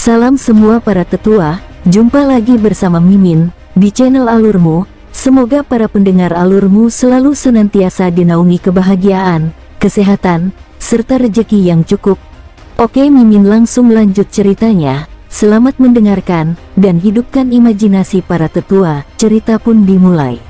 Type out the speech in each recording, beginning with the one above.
Salam semua para tetua, jumpa lagi bersama Mimin di channel Alurmu. Semoga para pendengar Alurmu selalu senantiasa dinaungi kebahagiaan, kesehatan, serta rezeki yang cukup. Oke, Mimin langsung lanjut ceritanya. Selamat mendengarkan dan hidupkan imajinasi para tetua. Cerita pun dimulai.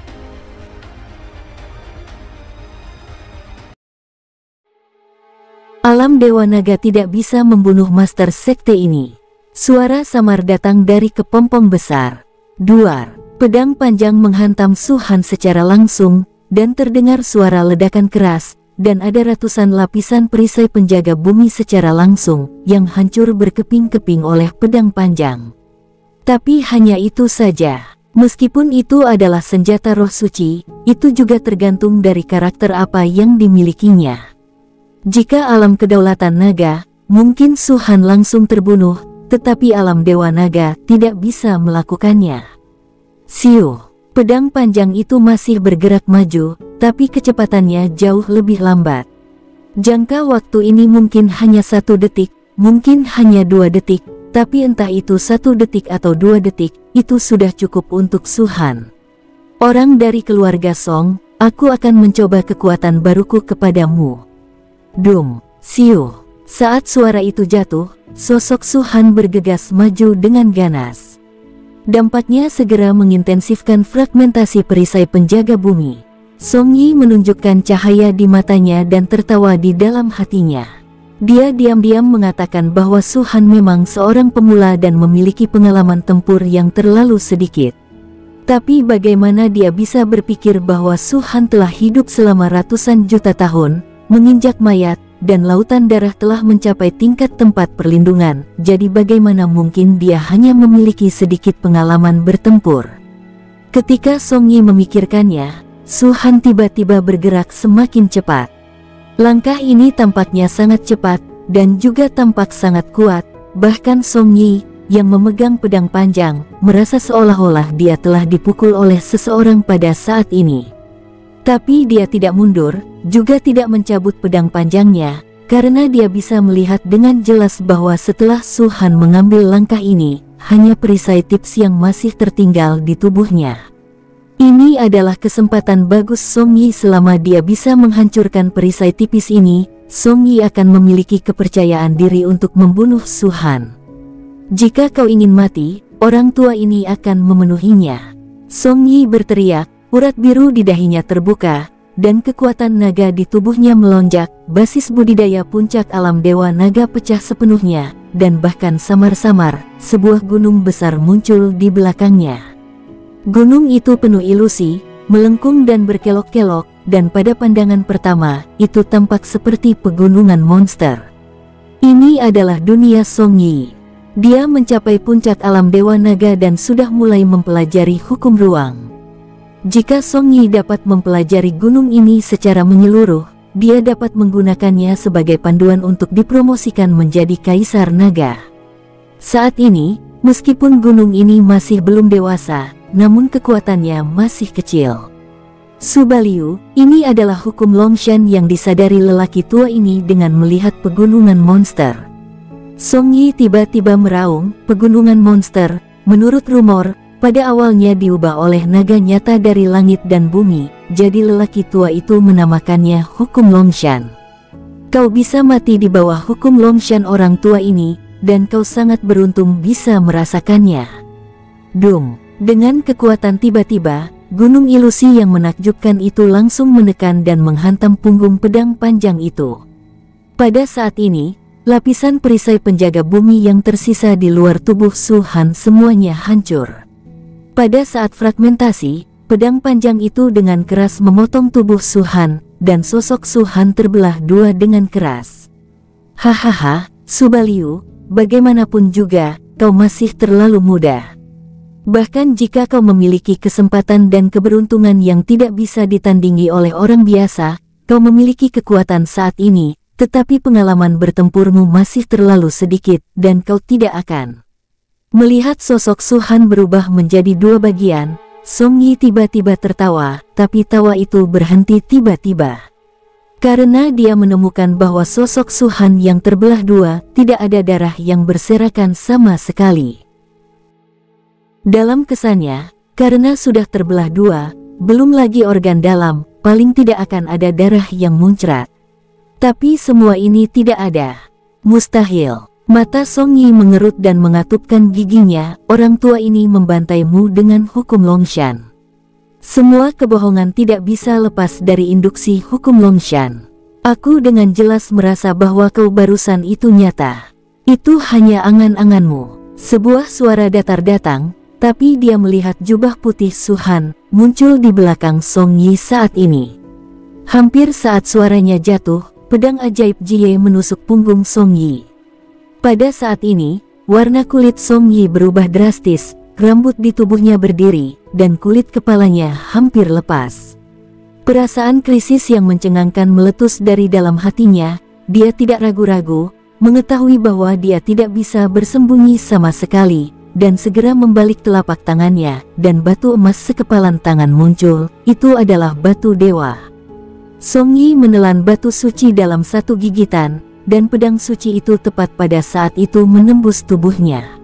Alam Dewa Naga tidak bisa membunuh master sekte ini. Suara samar datang dari kepompong besar. Duar, pedang panjang menghantam Su Han secara langsung, dan terdengar suara ledakan keras, dan ada ratusan lapisan perisai penjaga bumi secara langsung, yang hancur berkeping-keping oleh pedang panjang. Tapi hanya itu saja. Meskipun itu adalah senjata roh suci, itu juga tergantung dari karakter apa yang dimilikinya. Jika alam kedaulatan naga, mungkin Su Han langsung terbunuh, tetapi alam Dewa Naga tidak bisa melakukannya. Siu, pedang panjang itu masih bergerak maju, tapi kecepatannya jauh lebih lambat. Jangka waktu ini mungkin hanya 1 detik, mungkin hanya 2 detik, tapi entah itu 1 detik atau 2 detik, itu sudah cukup untuk Su Han. Orang dari keluarga Song, aku akan mencoba kekuatan baruku kepadamu. Dum, siu. Saat suara itu jatuh, sosok Su Han bergegas maju dengan ganas. Dampaknya segera mengintensifkan fragmentasi perisai penjaga bumi. Song Yi menunjukkan cahaya di matanya dan tertawa di dalam hatinya. Dia diam-diam mengatakan bahwa Su Han memang seorang pemula dan memiliki pengalaman tempur yang terlalu sedikit. Tapi bagaimana dia bisa berpikir bahwa Su Han telah hidup selama ratusan juta tahun, menginjak mayat, dan lautan darah telah mencapai tingkat tempat perlindungan, jadi bagaimana mungkin dia hanya memiliki sedikit pengalaman bertempur. Ketika Song Yi memikirkannya, Su Han tiba-tiba bergerak semakin cepat. Langkah ini tampaknya sangat cepat, dan juga tampak sangat kuat, bahkan Song Yi, yang memegang pedang panjang, merasa seolah-olah dia telah dipukul oleh seseorang pada saat ini. Tapi dia tidak mundur, juga tidak mencabut pedang panjangnya, karena dia bisa melihat dengan jelas bahwa setelah Su Han mengambil langkah ini, hanya perisai tips yang masih tertinggal di tubuhnya. Ini adalah kesempatan bagus Song Yi. Selama dia bisa menghancurkan perisai tipis ini, Song Yi akan memiliki kepercayaan diri untuk membunuh Su Han. Jika kau ingin mati, orang tua ini akan memenuhinya. Song Yi berteriak. Urat biru di dahinya terbuka, dan kekuatan naga di tubuhnya melonjak. Basis budidaya puncak alam Dewa Naga pecah sepenuhnya, dan bahkan samar-samar, sebuah gunung besar muncul di belakangnya. Gunung itu penuh ilusi, melengkung dan berkelok-kelok, dan pada pandangan pertama, itu tampak seperti pegunungan monster. Ini adalah dunia Song Yi. Dia mencapai puncak alam Dewa Naga dan sudah mulai mempelajari hukum ruang. Jika Song Yi dapat mempelajari gunung ini secara menyeluruh, dia dapat menggunakannya sebagai panduan untuk dipromosikan menjadi Kaisar Naga. Saat ini, meskipun gunung ini masih belum dewasa, namun kekuatannya masih kecil. Su Baliu, ini adalah hukum Longshan yang disadari lelaki tua ini dengan melihat pegunungan monster. Song Yi tiba-tiba meraung, pegunungan monster, menurut rumor, pada awalnya diubah oleh naga nyata dari langit dan bumi, jadi lelaki tua itu menamakannya hukum Longshan. Kau bisa mati di bawah hukum Longshan orang tua ini, dan kau sangat beruntung bisa merasakannya. Dum, dengan kekuatan tiba-tiba, gunung ilusi yang menakjubkan itu langsung menekan dan menghantam punggung pedang panjang itu. Pada saat ini, lapisan perisai penjaga bumi yang tersisa di luar tubuh Su Han semuanya hancur. Pada saat fragmentasi, pedang panjang itu dengan keras memotong tubuh Su Han, dan sosok Su Han terbelah dua dengan keras. Hahaha, Su Baliu, bagaimanapun juga, kau masih terlalu muda. Bahkan jika kau memiliki kesempatan dan keberuntungan yang tidak bisa ditandingi oleh orang biasa, kau memiliki kekuatan saat ini, tetapi pengalaman bertempurmu masih terlalu sedikit, dan kau tidak akan. Melihat sosok Su Han berubah menjadi 2 bagian, Song Yi tiba-tiba tertawa, tapi tawa itu berhenti tiba-tiba. Karena dia menemukan bahwa sosok Su-han yang terbelah dua, tidak ada darah yang berserakan sama sekali. Dalam kesannya, karena sudah terbelah dua, belum lagi organ dalam, paling tidak akan ada darah yang muncrat. Tapi semua ini tidak ada. Mustahil. Mata Song Yi mengerut dan mengatupkan giginya, orang tua ini membantaimu dengan hukum Longshan. Semua kebohongan tidak bisa lepas dari induksi hukum Longshan. Aku dengan jelas merasa bahwa kau barusan itu nyata. Itu hanya angan-anganmu. Sebuah suara datar datang, tapi dia melihat jubah putih Su-han muncul di belakang Song Yi saat ini. Hampir saat suaranya jatuh, pedang ajaib Jie menusuk punggung Song Yi. Pada saat ini, warna kulit Song Yi berubah drastis, rambut di tubuhnya berdiri, dan kulit kepalanya hampir lepas. Perasaan krisis yang mencengangkan meletus dari dalam hatinya. Dia tidak ragu-ragu, mengetahui bahwa dia tidak bisa bersembunyi sama sekali, dan segera membalik telapak tangannya, dan batu emas sekepalan tangan muncul. Itu adalah batu dewa. Song Yi menelan batu suci dalam satu gigitan, dan pedang suci itu tepat pada saat itu menembus tubuhnya.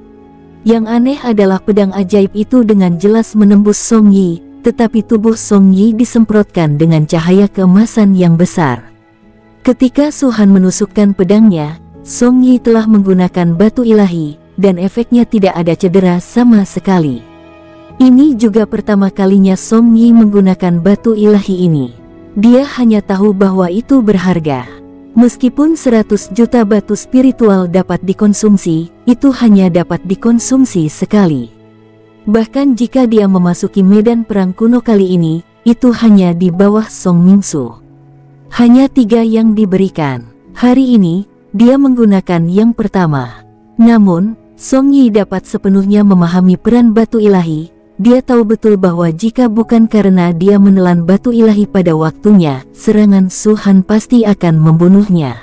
Yang aneh adalah pedang ajaib itu dengan jelas menembus Song Yi, tetapi tubuh Song Yi disemprotkan dengan cahaya keemasan yang besar. Ketika Su-han menusukkan pedangnya, Song Yi telah menggunakan batu ilahi, dan efeknya tidak ada cedera sama sekali. Ini juga pertama kalinya Song Yi menggunakan batu ilahi ini. Dia hanya tahu bahwa itu berharga. Meskipun 100 juta batu spiritual dapat dikonsumsi, itu hanya dapat dikonsumsi sekali. Bahkan jika dia memasuki medan perang kuno kali ini, itu hanya di bawah Song Mingsu. Hanya 3 yang diberikan. Hari ini, dia menggunakan yang pertama. Namun, Song Yi dapat sepenuhnya memahami peran batu ilahi. Dia tahu betul bahwa jika bukan karena dia menelan batu ilahi pada waktunya, serangan Su-han pasti akan membunuhnya.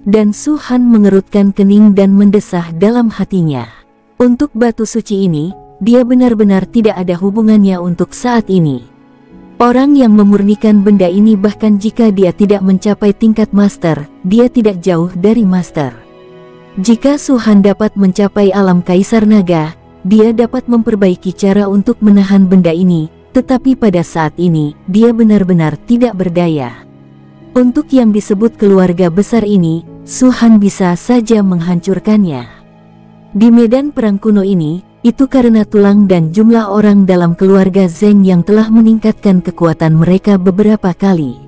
Dan Su-han mengerutkan kening dan mendesah dalam hatinya. Untuk batu suci ini, dia benar-benar tidak ada hubungannya untuk saat ini. Orang yang memurnikan benda ini bahkan jika dia tidak mencapai tingkat master, dia tidak jauh dari master. Jika Su-han dapat mencapai alam Kaisar Naga, dia dapat memperbaiki cara untuk menahan benda ini, tetapi pada saat ini, dia benar-benar tidak berdaya. Untuk yang disebut keluarga besar ini, Su-han bisa saja menghancurkannya. Di medan perang kuno ini, itu karena tulang dan jumlah orang dalam keluarga Zeng yang telah meningkatkan kekuatan mereka beberapa kali.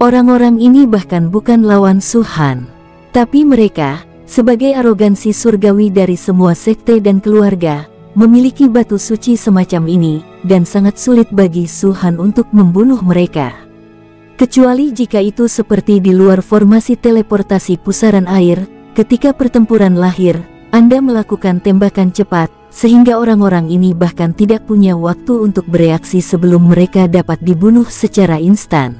Orang-orang ini bahkan bukan lawan Su-han. Tapi mereka, sebagai arogansi surgawi dari semua sekte dan keluarga, memiliki batu suci semacam ini, dan sangat sulit bagi Su-han untuk membunuh mereka. Kecuali jika itu seperti di luar formasi teleportasi pusaran air, ketika pertempuran lahir, Anda melakukan tembakan cepat, sehingga orang-orang ini bahkan tidak punya waktu untuk bereaksi sebelum mereka dapat dibunuh secara instan.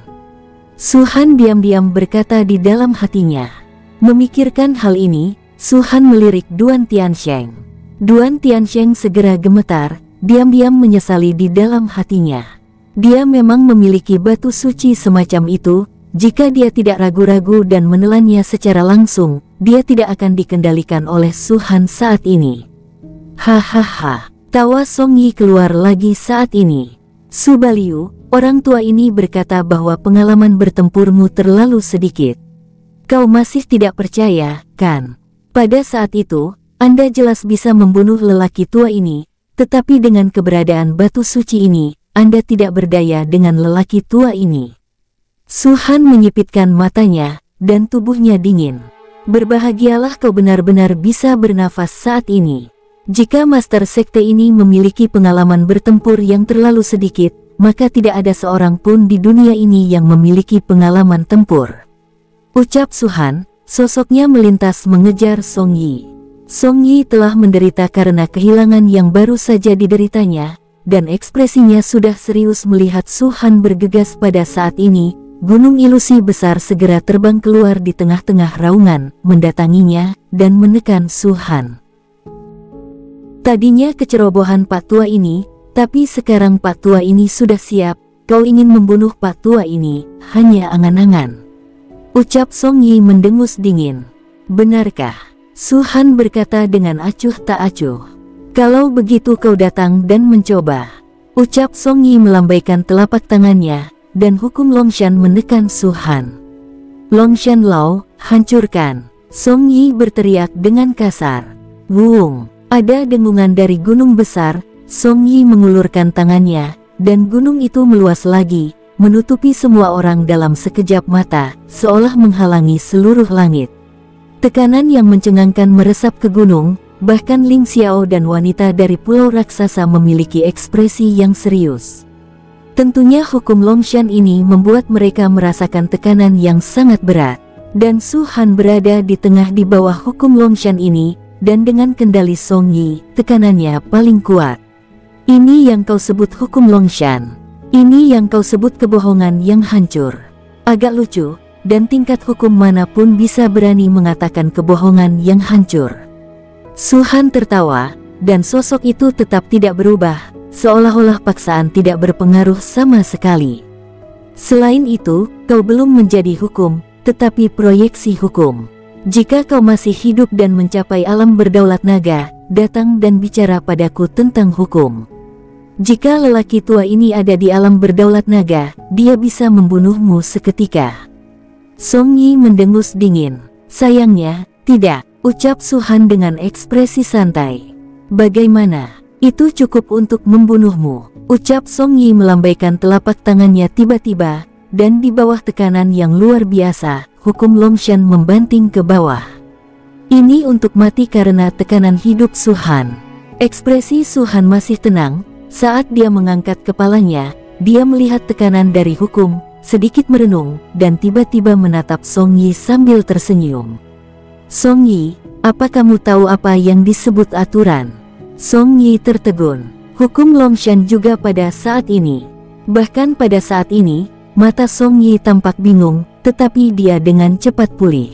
Su-han diam-diam berkata di dalam hatinya. Memikirkan hal ini, Su-han melirik Duan Tiansheng. Duan Tiansheng segera gemetar, diam-diam menyesali di dalam hatinya. Dia memang memiliki batu suci semacam itu. Jika dia tidak ragu-ragu dan menelannya secara langsung, dia tidak akan dikendalikan oleh Su-han saat ini. Hahaha, tawa Song Yi keluar lagi saat ini. Su Baliu, orang tua ini berkata bahwa pengalaman bertempurmu terlalu sedikit. Kau masih tidak percaya, kan? Pada saat itu, Anda jelas bisa membunuh lelaki tua ini, tetapi dengan keberadaan batu suci ini, Anda tidak berdaya dengan lelaki tua ini. Su-han menyipitkan matanya, dan tubuhnya dingin. Berbahagialah kau benar-benar bisa bernafas saat ini. Jika Master Sekte ini memiliki pengalaman bertempur yang terlalu sedikit, maka tidak ada seorang pun di dunia ini yang memiliki pengalaman tempur. Ucap Su-han, sosoknya melintas mengejar Song Yi. Song Yi telah menderita karena kehilangan yang baru saja dideritanya, dan ekspresinya sudah serius melihat Su-han bergegas pada saat ini. Gunung ilusi besar segera terbang keluar di tengah-tengah raungan, mendatanginya, dan menekan Su-han. Tadinya kecerobohan Pak Tua ini, tapi sekarang Pak Tua ini sudah siap. Kau ingin membunuh Pak Tua ini, hanya angan-angan. Ucap Song Yi mendengus dingin. Benarkah? Su Han berkata dengan acuh tak acuh. Kalau begitu kau datang dan mencoba. Ucap Song Yi melambaikan telapak tangannya, dan hukum Longshan menekan Su Han. Longshan Lao, hancurkan! Song Yi berteriak dengan kasar. Wung! Ada dengungan dari gunung besar. Song Yi mengulurkan tangannya, dan gunung itu meluas lagi, menutupi semua orang dalam sekejap mata, seolah menghalangi seluruh langit. Tekanan yang mencengangkan meresap ke gunung, bahkan Ling Xiao dan wanita dari pulau raksasa memiliki ekspresi yang serius. Tentunya hukum Longshan ini membuat mereka merasakan tekanan yang sangat berat. Dan Su Han berada di tengah di bawah hukum Longshan ini, dan dengan kendali Song Yi, tekanannya paling kuat. Ini yang kau sebut hukum Longshan. Ini yang kau sebut kebohongan yang hancur. Agak lucu, dan tingkat hukum manapun bisa berani mengatakan kebohongan yang hancur. Su Han tertawa, dan sosok itu tetap tidak berubah, seolah-olah paksaan tidak berpengaruh sama sekali. Selain itu, kau belum menjadi hukum, tetapi proyeksi hukum. Jika kau masih hidup dan mencapai alam berdaulat naga, datang dan bicara padaku tentang hukum. Jika lelaki tua ini ada di alam berdaulat naga, dia bisa membunuhmu seketika. Song Yi mendengus dingin. Sayangnya, tidak, ucap Su Han dengan ekspresi santai. Bagaimana? Itu cukup untuk membunuhmu, ucap Song Yi melambaikan telapak tangannya tiba-tiba, dan di bawah tekanan yang luar biasa, hukum Longshan membanting ke bawah. Ini untuk mati karena tekanan hidup Su Han. Ekspresi Su Han masih tenang. Saat dia mengangkat kepalanya, dia melihat tekanan dari hukum, sedikit merenung, dan tiba-tiba menatap Song Yi sambil tersenyum. Song Yi, apa kamu tahu apa yang disebut aturan? Song Yi tertegun. Hukum Longshan juga pada saat ini. Bahkan pada saat ini, mata Song Yi tampak bingung, tetapi dia dengan cepat pulih.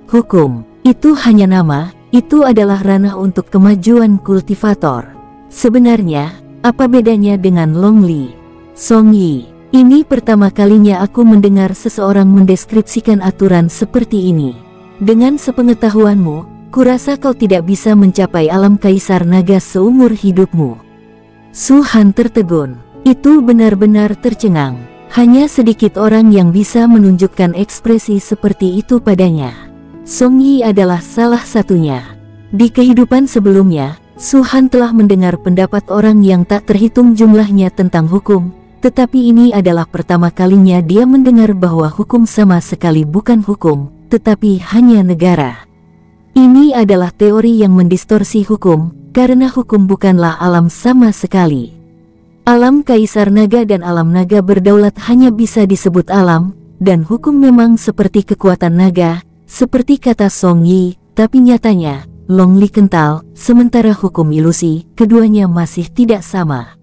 Hukum, itu hanya nama, itu adalah ranah untuk kemajuan kultivator. Sebenarnya, apa bedanya dengan Long Li? Song Yi, ini pertama kalinya aku mendengar seseorang mendeskripsikan aturan seperti ini. Dengan sepengetahuanmu, kurasa kau tidak bisa mencapai alam kaisar naga seumur hidupmu. Su Han tertegun. Itu benar-benar tercengang. Hanya sedikit orang yang bisa menunjukkan ekspresi seperti itu padanya. Song Yi adalah salah satunya. Di kehidupan sebelumnya, Su Han telah mendengar pendapat orang yang tak terhitung jumlahnya tentang hukum, tetapi ini adalah pertama kalinya dia mendengar bahwa hukum sama sekali bukan hukum, tetapi hanya negara. Ini adalah teori yang mendistorsi hukum, karena hukum bukanlah alam sama sekali. Alam kaisar naga dan alam naga berdaulat hanya bisa disebut alam, dan hukum memang seperti kekuatan naga, seperti kata Song Yi, tapi nyatanya, Long Li kental, sementara hukum ilusi, keduanya masih tidak sama.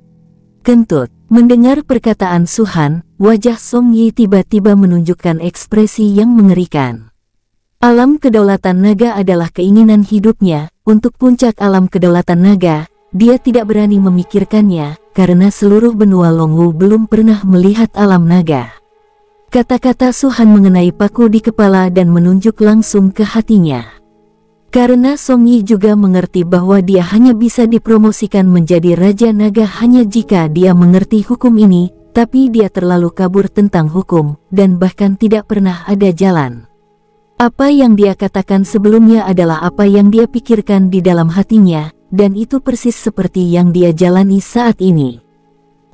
Kentut, mendengar perkataan Su Han, wajah Song Yi tiba-tiba menunjukkan ekspresi yang mengerikan. Alam kedaulatan naga adalah keinginan hidupnya, untuk puncak alam kedaulatan naga, dia tidak berani memikirkannya, karena seluruh benua Longwu belum pernah melihat alam naga. Kata-kata Su Han mengenai paku di kepala dan menunjuk langsung ke hatinya. Karena Song Yi juga mengerti bahwa dia hanya bisa dipromosikan menjadi Raja Naga hanya jika dia mengerti hukum ini, tapi dia terlalu kabur tentang hukum, dan bahkan tidak pernah ada jalan. Apa yang dia katakan sebelumnya adalah apa yang dia pikirkan di dalam hatinya, dan itu persis seperti yang dia jalani saat ini.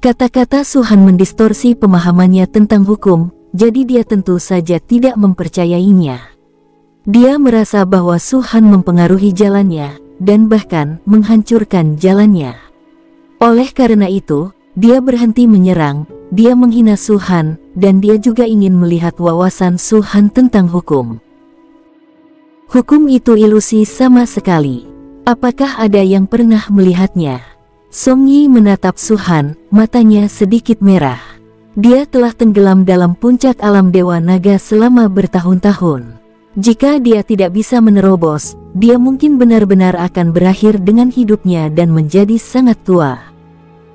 Kata-kata Su Han mendistorsi pemahamannya tentang hukum, jadi dia tentu saja tidak mempercayainya. Dia merasa bahwa Su Han mempengaruhi jalannya, dan bahkan menghancurkan jalannya. Oleh karena itu, dia berhenti menyerang, dia menghina Su Han, dan dia juga ingin melihat wawasan Su Han tentang hukum. Hukum itu ilusi sama sekali. Apakah ada yang pernah melihatnya? Song Yi menatap Su Han, matanya sedikit merah. Dia telah tenggelam dalam puncak alam Dewa Naga selama bertahun-tahun. Jika dia tidak bisa menerobos, dia mungkin benar-benar akan berakhir dengan hidupnya dan menjadi sangat tua.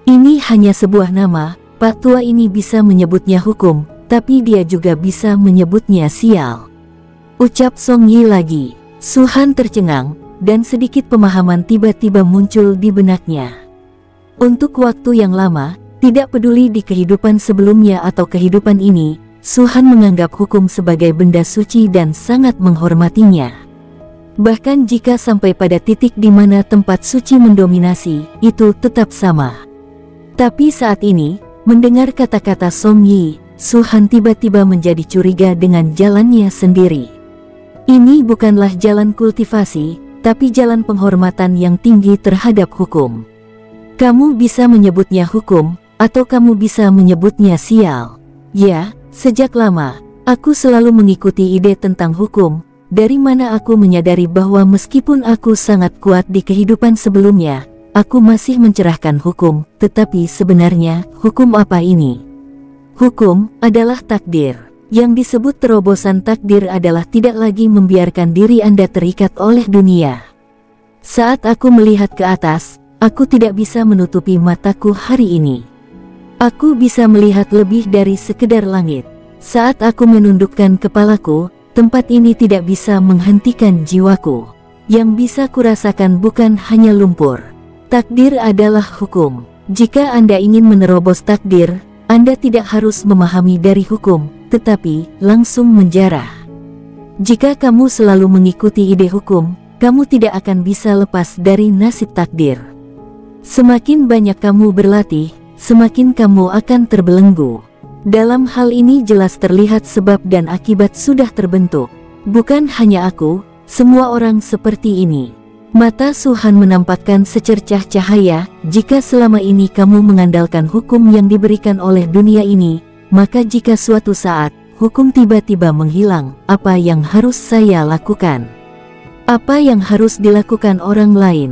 Ini hanya sebuah nama, Pak Tua ini bisa menyebutnya hukum, tapi dia juga bisa menyebutnya sial. Ucap Song Yi lagi. Su Han tercengang, dan sedikit pemahaman tiba-tiba muncul di benaknya. Untuk waktu yang lama, tidak peduli di kehidupan sebelumnya atau kehidupan ini, Su Han menganggap hukum sebagai benda suci dan sangat menghormatinya. Bahkan jika sampai pada titik di mana tempat suci mendominasi, itu tetap sama. Tapi saat ini, mendengar kata-kata Song Yi, Su Han tiba-tiba menjadi curiga dengan jalannya sendiri. Ini bukanlah jalan kultivasi, tapi jalan penghormatan yang tinggi terhadap hukum. Kamu bisa menyebutnya hukum, atau kamu bisa menyebutnya sial. Ya, sejak lama, aku selalu mengikuti ide tentang hukum, dari mana aku menyadari bahwa meskipun aku sangat kuat di kehidupan sebelumnya, aku masih mencerahkan hukum, tetapi sebenarnya, hukum apa ini? Hukum adalah takdir. Yang disebut terobosan takdir adalah tidak lagi membiarkan diri Anda terikat oleh dunia. Saat aku melihat ke atas, aku tidak bisa menutupi mataku hari ini. Aku bisa melihat lebih dari sekedar langit. Saat aku menundukkan kepalaku, tempat ini tidak bisa menghentikan jiwaku. Yang bisa kurasakan bukan hanya lumpur. Takdir adalah hukum. Jika Anda ingin menerobos takdir, Anda tidak harus memahami dari hukum, tetapi langsung menjarah. Jika kamu selalu mengikuti ide hukum, kamu tidak akan bisa lepas dari nasib takdir. Semakin banyak kamu berlatih, semakin kamu akan terbelenggu. Dalam hal ini jelas terlihat sebab dan akibat sudah terbentuk. Bukan hanya aku, semua orang seperti ini. Mata Su Han menampakkan secercah cahaya. Jika selama ini kamu mengandalkan hukum yang diberikan oleh dunia ini, maka jika suatu saat, hukum tiba-tiba menghilang, apa yang harus saya lakukan? Apa yang harus dilakukan orang lain?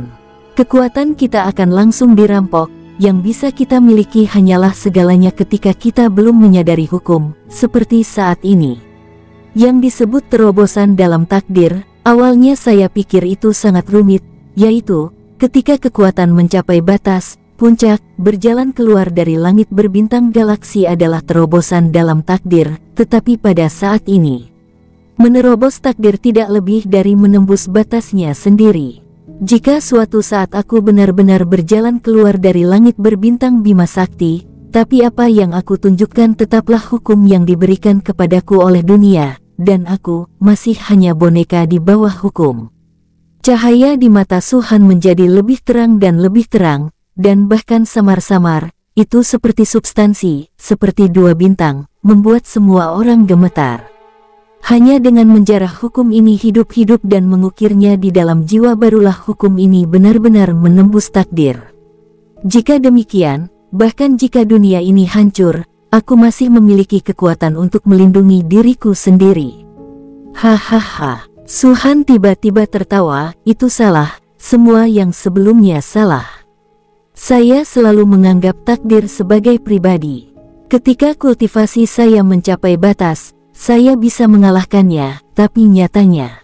Kekuatan kita akan langsung dirampok, yang bisa kita miliki hanyalah segalanya ketika kita belum menyadari hukum, seperti saat ini. Yang disebut terobosan dalam takdir, awalnya saya pikir itu sangat rumit, yaitu, ketika kekuatan mencapai batas, puncak, berjalan keluar dari langit berbintang galaksi adalah terobosan dalam takdir, tetapi pada saat ini, menerobos takdir tidak lebih dari menembus batasnya sendiri. Jika suatu saat aku benar-benar berjalan keluar dari langit berbintang Bima Sakti, tapi apa yang aku tunjukkan tetaplah hukum yang diberikan kepadaku oleh dunia, dan aku masih hanya boneka di bawah hukum. Cahaya di mata Su Han menjadi lebih terang dan lebih terang, dan bahkan samar-samar, itu seperti substansi, seperti dua bintang, membuat semua orang gemetar. Hanya dengan menjarah hukum ini hidup-hidup dan mengukirnya di dalam jiwa barulah hukum ini benar-benar menembus takdir. Jika demikian, bahkan jika dunia ini hancur, aku masih memiliki kekuatan untuk melindungi diriku sendiri. Hahaha, Su Han tiba-tiba tertawa, itu salah, semua yang sebelumnya salah. Saya selalu menganggap takdir sebagai pribadi. Ketika kultivasi saya mencapai batas, saya bisa mengalahkannya, tapi nyatanya,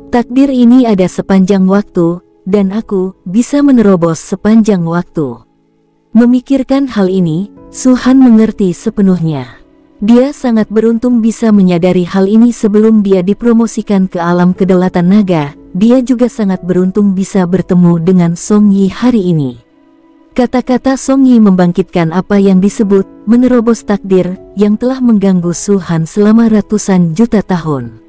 takdir ini ada sepanjang waktu, dan aku bisa menerobos sepanjang waktu. Memikirkan hal ini, Su Han mengerti sepenuhnya. Dia sangat beruntung bisa menyadari hal ini sebelum dia dipromosikan ke alam kedaulatan naga. Dia juga sangat beruntung bisa bertemu dengan Song Yi hari ini. Kata-kata Song Yi membangkitkan apa yang disebut menerobos takdir yang telah mengganggu Su Han selama ratusan juta tahun.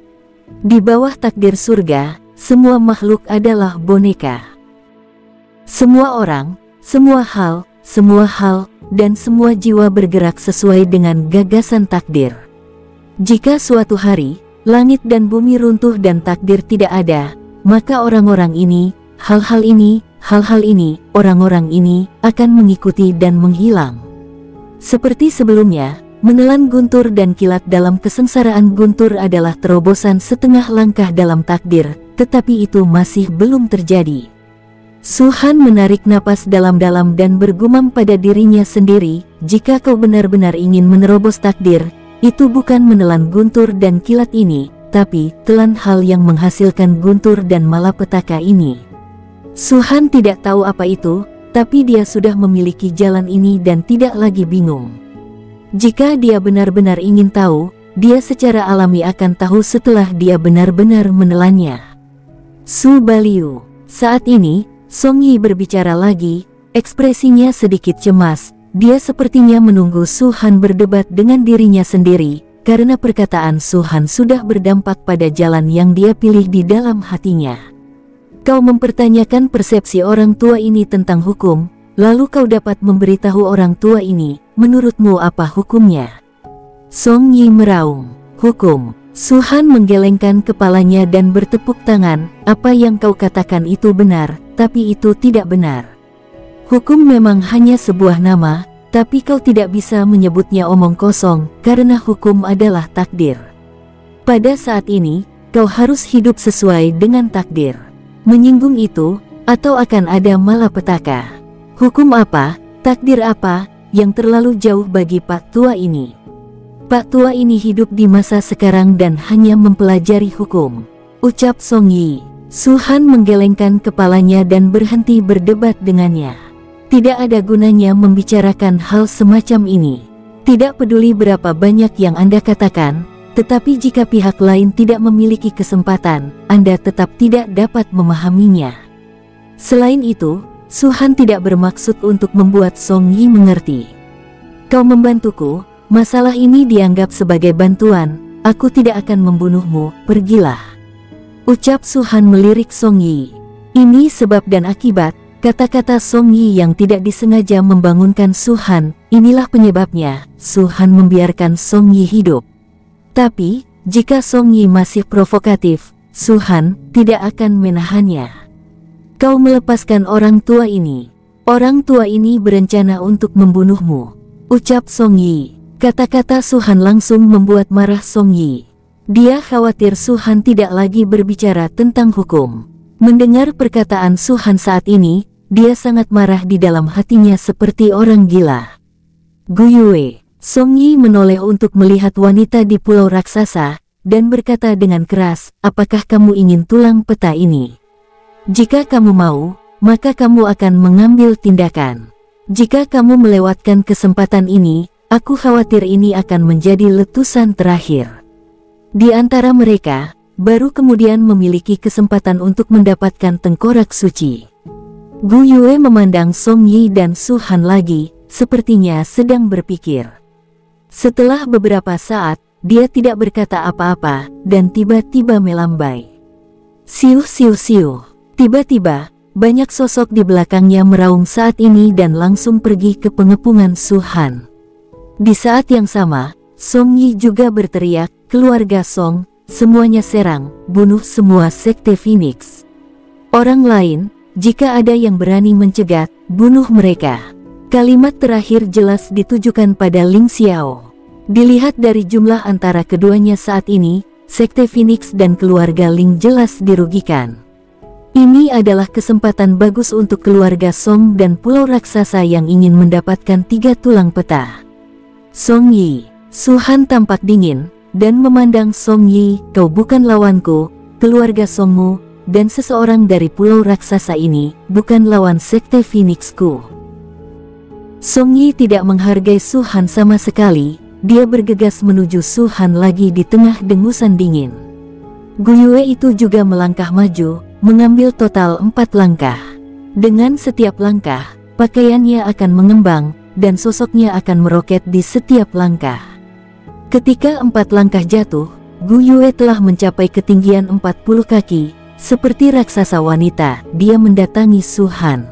Di bawah takdir surga, semua makhluk adalah boneka. Semua orang, semua hal, dan semua jiwa bergerak sesuai dengan gagasan takdir. Jika suatu hari, langit dan bumi runtuh dan takdir tidak ada, maka orang-orang ini, hal-hal ini, orang-orang ini akan mengikuti dan menghilang. Seperti sebelumnya, menelan guntur dan kilat dalam kesengsaraan. Guntur adalah terobosan setengah langkah dalam takdir, tetapi itu masih belum terjadi. Su Han menarik napas dalam-dalam dan bergumam pada dirinya sendiri, jika kau benar-benar ingin menerobos takdir, itu bukan menelan guntur dan kilat ini, tapi telan hal yang menghasilkan guntur dan malapetaka ini. Su Han tidak tahu apa itu, tapi dia sudah memiliki jalan ini dan tidak lagi bingung. Jika dia benar-benar ingin tahu, dia secara alami akan tahu setelah dia benar-benar menelannya. Su Baliu. Saat ini, Song Yi berbicara lagi, ekspresinya sedikit cemas. Dia sepertinya menunggu Su Han berdebat dengan dirinya sendiri, karena perkataan Su Han sudah berdampak pada jalan yang dia pilih di dalam hatinya. Kau mempertanyakan persepsi orang tua ini tentang hukum, lalu kau dapat memberitahu orang tua ini, menurutmu apa hukumnya? Song Yi meraung. Hukum. Su Han menggelengkan kepalanya dan bertepuk tangan. Apa yang kau katakan itu benar, tapi itu tidak benar. Hukum memang hanya sebuah nama, tapi kau tidak bisa menyebutnya omong kosong, karena hukum adalah takdir. Pada saat ini, kau harus hidup sesuai dengan takdir. Menyinggung itu, atau akan ada malapetaka. Hukum apa, takdir apa, yang terlalu jauh bagi Pak Tua ini? Pak Tua ini hidup di masa sekarang dan hanya mempelajari hukum, ucap Song Yi. Su Han menggelengkan kepalanya dan berhenti berdebat dengannya. Tidak ada gunanya membicarakan hal semacam ini. Tidak peduli berapa banyak yang Anda katakan, tetapi jika pihak lain tidak memiliki kesempatan, Anda tetap tidak dapat memahaminya. Selain itu, Su Han tidak bermaksud untuk membuat Song Yi mengerti. Kau membantuku, masalah ini dianggap sebagai bantuan, aku tidak akan membunuhmu, pergilah. Ucap Su Han melirik Song Yi. Ini sebab dan akibat, kata-kata Song Yi yang tidak disengaja membangunkan Su Han, inilah penyebabnya, Su Han membiarkan Song Yi hidup. Tapi, jika Song Yi masih provokatif, Su Han tidak akan menahannya. Kau melepaskan orang tua ini. Orang tua ini berencana untuk membunuhmu, ucap Song Yi. Kata-kata Su Han langsung membuat marah Song Yi. Dia khawatir Su Han tidak lagi berbicara tentang hukum. Mendengar perkataan Su Han saat ini, dia sangat marah di dalam hatinya seperti orang gila. Gu Yue. Song Yi menoleh untuk melihat wanita di pulau raksasa, dan berkata dengan keras, apakah kamu ingin tulang peta ini? Jika kamu mau, maka kamu akan mengambil tindakan. Jika kamu melewatkan kesempatan ini, aku khawatir ini akan menjadi letusan terakhir. Di antara mereka, baru kemudian memiliki kesempatan untuk mendapatkan tengkorak suci. Gu Yue memandang Song Yi dan Su Han lagi, sepertinya sedang berpikir. Setelah beberapa saat, dia tidak berkata apa-apa, dan tiba-tiba melambai. Siuh siuh siuh. Tiba-tiba, banyak sosok di belakangnya meraung saat ini dan langsung pergi ke pengepungan Su Han. Di saat yang sama, Song Yi juga berteriak, keluarga Song, semuanya serang, bunuh semua sekte Phoenix. Orang lain, jika ada yang berani mencegat, bunuh mereka. Kalimat terakhir jelas ditujukan pada Ling Xiao. Dilihat dari jumlah antara keduanya saat ini, sekte Phoenix dan keluarga Ling jelas dirugikan. Ini adalah kesempatan bagus untuk keluarga Song dan pulau raksasa yang ingin mendapatkan 3 tulang peta. Song Yi. Su Han tampak dingin, dan memandang Song Yi, kau bukan lawanku, keluarga Songmu, dan seseorang dari pulau raksasa ini, bukan lawan sekte Phoenixku. Song Yi tidak menghargai Su Han sama sekali, dia bergegas menuju Su Han lagi di tengah dengusan dingin. Gu Yue itu juga melangkah maju, mengambil total 4 langkah. Dengan setiap langkah, pakaiannya akan mengembang, dan sosoknya akan meroket di setiap langkah. Ketika 4 langkah jatuh, Gu Yue telah mencapai ketinggian 40 kaki, seperti raksasa wanita, dia mendatangi Su Han.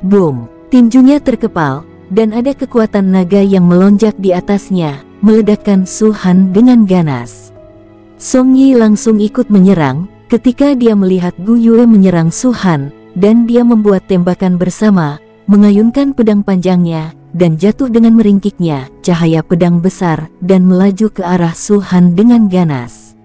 Boom! Tinjunya terkepal, dan ada kekuatan naga yang melonjak di atasnya, meledakkan Su Han dengan ganas. Song Yi langsung ikut menyerang, ketika dia melihat Gu Yue menyerang Su Han, dan dia membuat tembakan bersama, mengayunkan pedang panjangnya, dan jatuh dengan meringkiknya, cahaya pedang besar, dan melaju ke arah Su Han dengan ganas.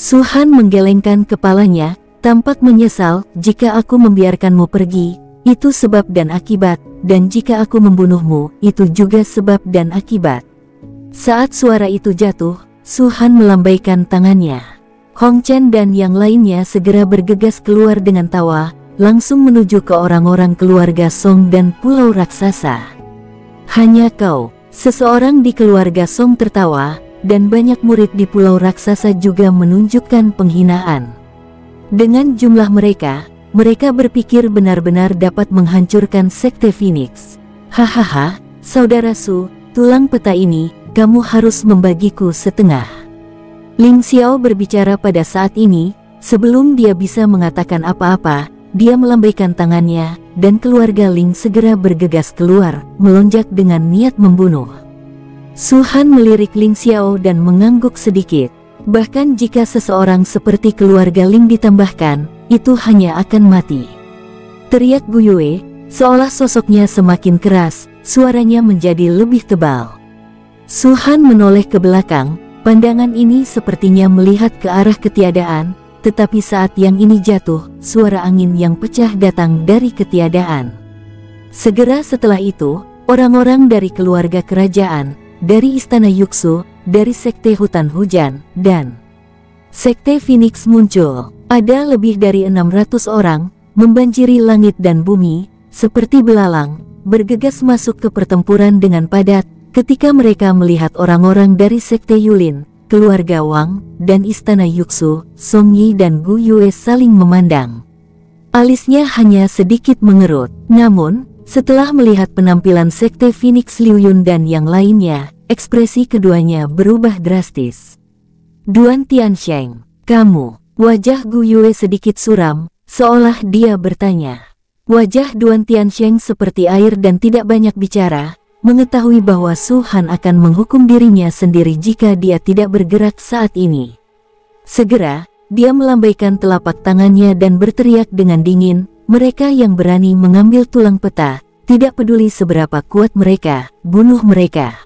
Su Han menggelengkan kepalanya, tampak menyesal, jika aku membiarkanmu pergi, itu sebab dan akibat, dan jika aku membunuhmu, itu juga sebab dan akibat. Saat suara itu jatuh, Su Han melambaikan tangannya. Hong Chen dan yang lainnya segera bergegas keluar dengan tawa, langsung menuju ke orang-orang keluarga Song dan pulau raksasa. Hanya kau, Seseorang di keluarga Song tertawa, dan banyak murid di Pulau Raksasa juga menunjukkan penghinaan. Dengan jumlah mereka berpikir benar-benar dapat menghancurkan Sekte Phoenix. Hahaha, saudara Su, tulang peta ini, kamu harus membagiku setengah. Ling Xiao berbicara pada saat ini. Sebelum dia bisa mengatakan apa-apa, dia melambaikan tangannya, dan keluarga Ling segera bergegas keluar, melonjak dengan niat membunuh. Su Han melirik Ling Xiao dan mengangguk sedikit. Bahkan jika seseorang seperti keluarga Ling ditambahkan, itu hanya akan mati. Teriak Gu Yue, seolah sosoknya semakin keras, suaranya menjadi lebih tebal. Su Han menoleh ke belakang, pandangan ini sepertinya melihat ke arah ketiadaan. Tetapi saat yang ini jatuh, suara angin yang pecah datang dari ketiadaan. Segera setelah itu, orang-orang dari keluarga kerajaan, dari Istana Yuxu, dari Sekte Hutan Hujan, dan Sekte Phoenix muncul. Ada lebih dari 600 orang, membanjiri langit dan bumi, seperti belalang, bergegas masuk ke pertempuran dengan padat, ketika mereka melihat orang-orang dari Sekte Yulin, keluarga Wang, dan Istana Yuxu, Song Yi dan Gu Yue saling memandang. Alisnya hanya sedikit mengerut. Namun, setelah melihat penampilan Sekte Phoenix Liu Yun dan yang lainnya, ekspresi keduanya berubah drastis. Duan Tiansheng, kamu. Wajah Gu Yue sedikit suram, seolah dia bertanya. Wajah Duan Tiansheng seperti air dan tidak banyak bicara, mengetahui bahwa Su Han akan menghukum dirinya sendiri jika dia tidak bergerak saat ini. Segera, dia melambaikan telapak tangannya dan berteriak dengan dingin, mereka yang berani mengambil tulang peta, tidak peduli seberapa kuat mereka, bunuh mereka.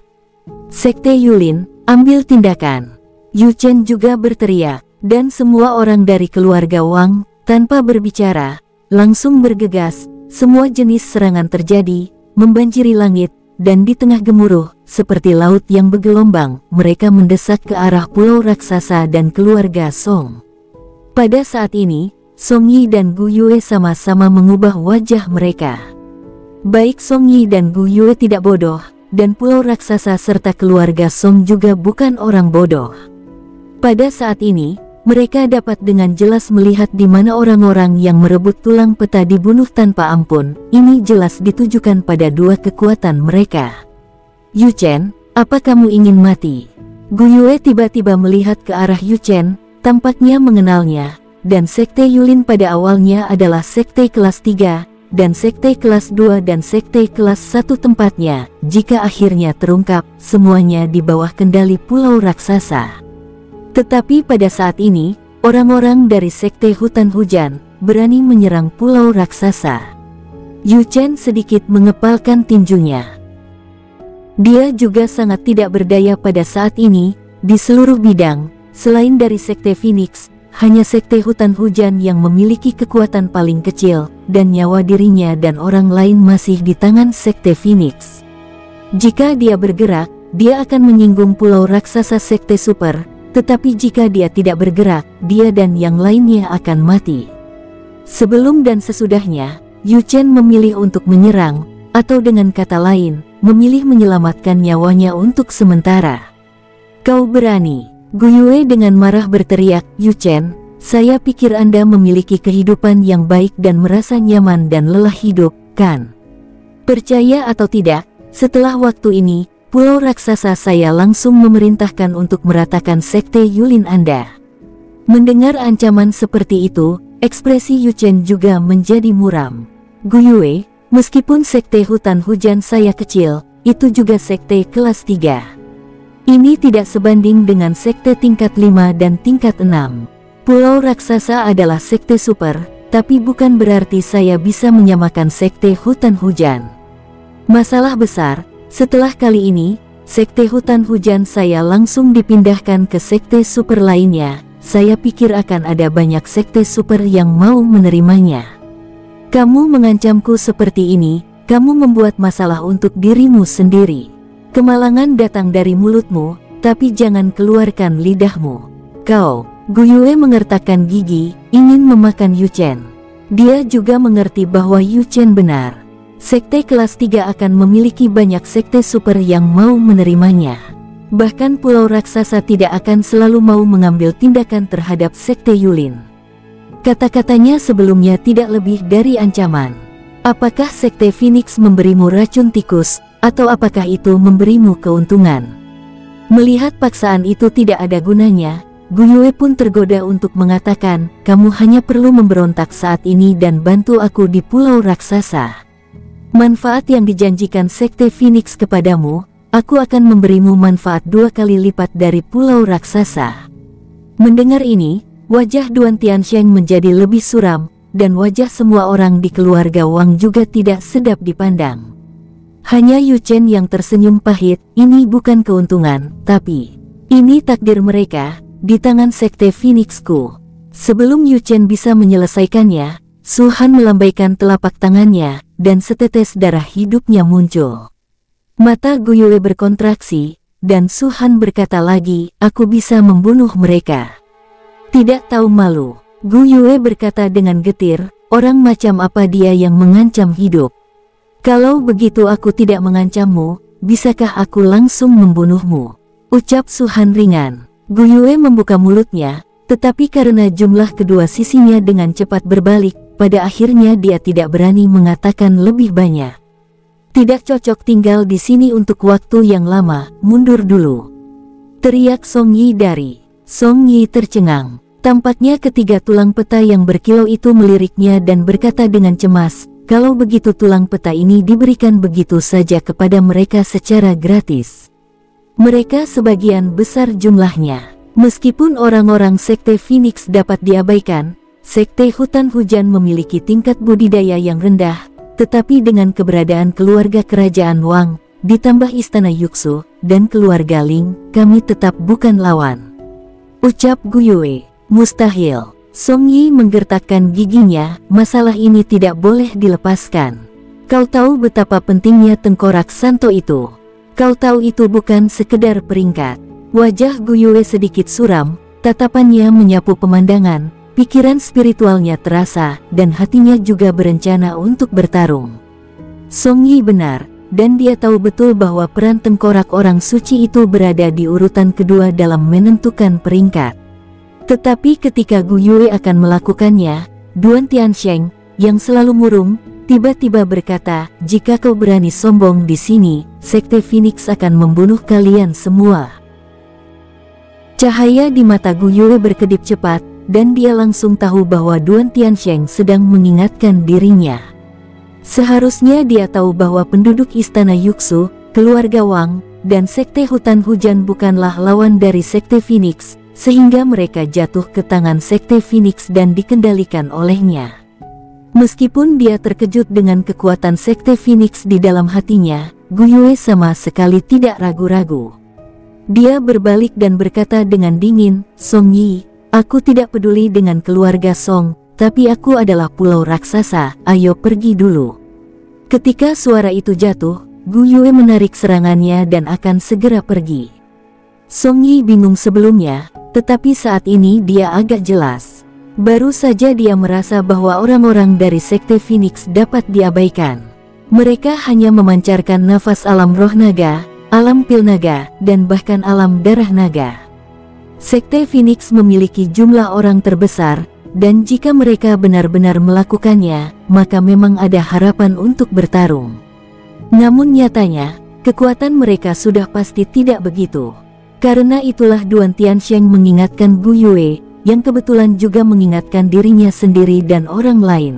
Sekte Yulin, ambil tindakan. Yu Chen juga berteriak, dan semua orang dari keluarga Wang, tanpa berbicara, langsung bergegas. Semua jenis serangan terjadi, membanjiri langit, dan di tengah gemuruh, seperti laut yang bergelombang, mereka mendesak ke arah Pulau Raksasa dan keluarga Song. Pada saat ini, Song Yi dan Gu Yue sama-sama mengubah wajah mereka. Baik Song Yi dan Gu Yue tidak bodoh, dan Pulau Raksasa serta keluarga Song juga bukan orang bodoh. Pada saat ini, mereka dapat dengan jelas melihat di mana orang-orang yang merebut tulang peta dibunuh tanpa ampun. Ini jelas ditujukan pada dua kekuatan mereka. Yu Chen, apa kamu ingin mati? Gu Yue tiba-tiba melihat ke arah Yu Chen, tampaknya mengenalnya, dan Sekte Yulin pada awalnya adalah Sekte kelas 3, dan Sekte kelas 2 dan Sekte kelas 1 tempatnya, jika akhirnya terungkap, semuanya di bawah kendali Pulau Raksasa. Tetapi pada saat ini, orang-orang dari Sekte Hutan Hujan berani menyerang Pulau Raksasa. Yu Chen sedikit mengepalkan tinjunya. Dia juga sangat tidak berdaya pada saat ini, di seluruh bidang, selain dari Sekte Phoenix, hanya Sekte Hutan Hujan yang memiliki kekuatan paling kecil, dan nyawa dirinya dan orang lain masih di tangan Sekte Phoenix. Jika dia bergerak, dia akan menyinggung Pulau Raksasa Sekte Super. Tetapi jika dia tidak bergerak, dia dan yang lainnya akan mati. Sebelum dan sesudahnya, Yu Chen memilih untuk menyerang, atau dengan kata lain, memilih menyelamatkan nyawanya untuk sementara. Kau berani? Gu Yue dengan marah berteriak, Yu Chen, saya pikir Anda memiliki kehidupan yang baik dan merasa nyaman dan lelah hidup, kan? Percaya atau tidak, setelah waktu ini, Pulau Raksasa saya langsung memerintahkan untuk meratakan Sekte Yulin Anda. Mendengar ancaman seperti itu, ekspresi Yu Chen juga menjadi muram. Gu Yue, meskipun Sekte Hutan Hujan saya kecil, itu juga Sekte kelas 3. Ini tidak sebanding dengan Sekte tingkat 5 dan tingkat 6. Pulau Raksasa adalah Sekte Super, tapi bukan berarti saya bisa menyamakan Sekte Hutan Hujan. Masalah besar. Setelah kali ini, Sekte Hutan Hujan saya langsung dipindahkan ke Sekte Super lainnya. Saya pikir akan ada banyak Sekte Super yang mau menerimanya. Kamu mengancamku seperti ini, kamu membuat masalah untuk dirimu sendiri. Kemalangan datang dari mulutmu, tapi jangan keluarkan lidahmu. Kau, Gu Yue mengertakkan gigi, ingin memakan Yu Chen. Dia juga mengerti bahwa Yu Chen benar. Sekte kelas 3 akan memiliki banyak sekte super yang mau menerimanya. Bahkan Pulau Raksasa tidak akan selalu mau mengambil tindakan terhadap Sekte Yulin. Kata-katanya sebelumnya tidak lebih dari ancaman. Apakah Sekte Phoenix memberimu racun tikus, atau apakah itu memberimu keuntungan? Melihat paksaan itu tidak ada gunanya, Guyue pun tergoda untuk mengatakan, kamu hanya perlu memberontak saat ini dan bantu aku di Pulau Raksasa. Manfaat yang dijanjikan Sekte Phoenix kepadamu, aku akan memberimu manfaat 2 kali lipat dari Pulau Raksasa. Mendengar ini, wajah Duan Tiansheng menjadi lebih suram, dan wajah semua orang di keluarga Wang juga tidak sedap dipandang. Hanya Yu Chen yang tersenyum pahit, ini bukan keuntungan, tapi ini takdir mereka, di tangan Sekte Phoenixku. Sebelum Yu Chen bisa menyelesaikannya, Su Han melambaikan telapak tangannya, dan setetes darah hidupnya muncul. Mata Guyue berkontraksi, dan Su Han berkata lagi, aku bisa membunuh mereka. Tidak tahu malu, Guyue berkata dengan getir, orang macam apa dia yang mengancam hidup? Kalau begitu aku tidak mengancammu, bisakah aku langsung membunuhmu? Ucap Su Han ringan. Guyue membuka mulutnya, tetapi karena jumlah kedua sisinya dengan cepat berbalik, pada akhirnya dia tidak berani mengatakan lebih banyak. Tidak cocok tinggal di sini untuk waktu yang lama, mundur dulu. Teriak Song Yi dari. Song Yi tercengang. Tampaknya ketiga tulang peta yang berkilau itu meliriknya dan berkata dengan cemas, kalau begitu tulang peta ini diberikan begitu saja kepada mereka secara gratis. Mereka sebagian besar jumlahnya. Meskipun orang-orang Sekte Phoenix dapat diabaikan, Sekte Hutan Hujan memiliki tingkat budidaya yang rendah, tetapi dengan keberadaan keluarga kerajaan Wang, ditambah istana Yuxu, dan keluarga Ling, kami tetap bukan lawan. Ucap Guyue. Mustahil. Song Yi menggertakkan giginya, masalah ini tidak boleh dilepaskan. Kau tahu betapa pentingnya tengkorak Santo itu. Kau tahu itu bukan sekedar peringkat. Wajah Guyue sedikit suram, tatapannya menyapu pemandangan, pikiran spiritualnya terasa, dan hatinya juga berencana untuk bertarung. Song Yi benar, dan dia tahu betul bahwa peran tengkorak orang suci itu berada di urutan kedua dalam menentukan peringkat. Tetapi ketika Guyue akan melakukannya, Duan Tiansheng, yang selalu murung, tiba-tiba berkata, jika kau berani sombong di sini, Sekte Phoenix akan membunuh kalian semua. Cahaya di mata Guyue berkedip cepat, dan dia langsung tahu bahwa Duan Tiansheng sedang mengingatkan dirinya. Seharusnya dia tahu bahwa penduduk istana Yuxu, keluarga Wang, dan Sekte Hutan Hujan bukanlah lawan dari Sekte Phoenix, sehingga mereka jatuh ke tangan Sekte Phoenix dan dikendalikan olehnya. Meskipun dia terkejut dengan kekuatan Sekte Phoenix di dalam hatinya, Guyue sama sekali tidak ragu-ragu. Dia berbalik dan berkata dengan dingin, Song Yi, aku tidak peduli dengan keluarga Song, tapi aku adalah Pulau Raksasa, ayo pergi dulu. Ketika suara itu jatuh, Guyue menarik serangannya dan akan segera pergi. Song Yi bingung sebelumnya, tetapi saat ini dia agak jelas. Baru saja dia merasa bahwa orang-orang dari Sekte Phoenix dapat diabaikan. Mereka hanya memancarkan nafas alam roh naga, alam pil naga, dan bahkan alam darah naga. Sekte Phoenix memiliki jumlah orang terbesar, dan jika mereka benar-benar melakukannya, maka memang ada harapan untuk bertarung. Namun nyatanya, kekuatan mereka sudah pasti tidak begitu. Karena itulah Duan Tiansheng mengingatkan Guyue, yang kebetulan juga mengingatkan dirinya sendiri dan orang lain.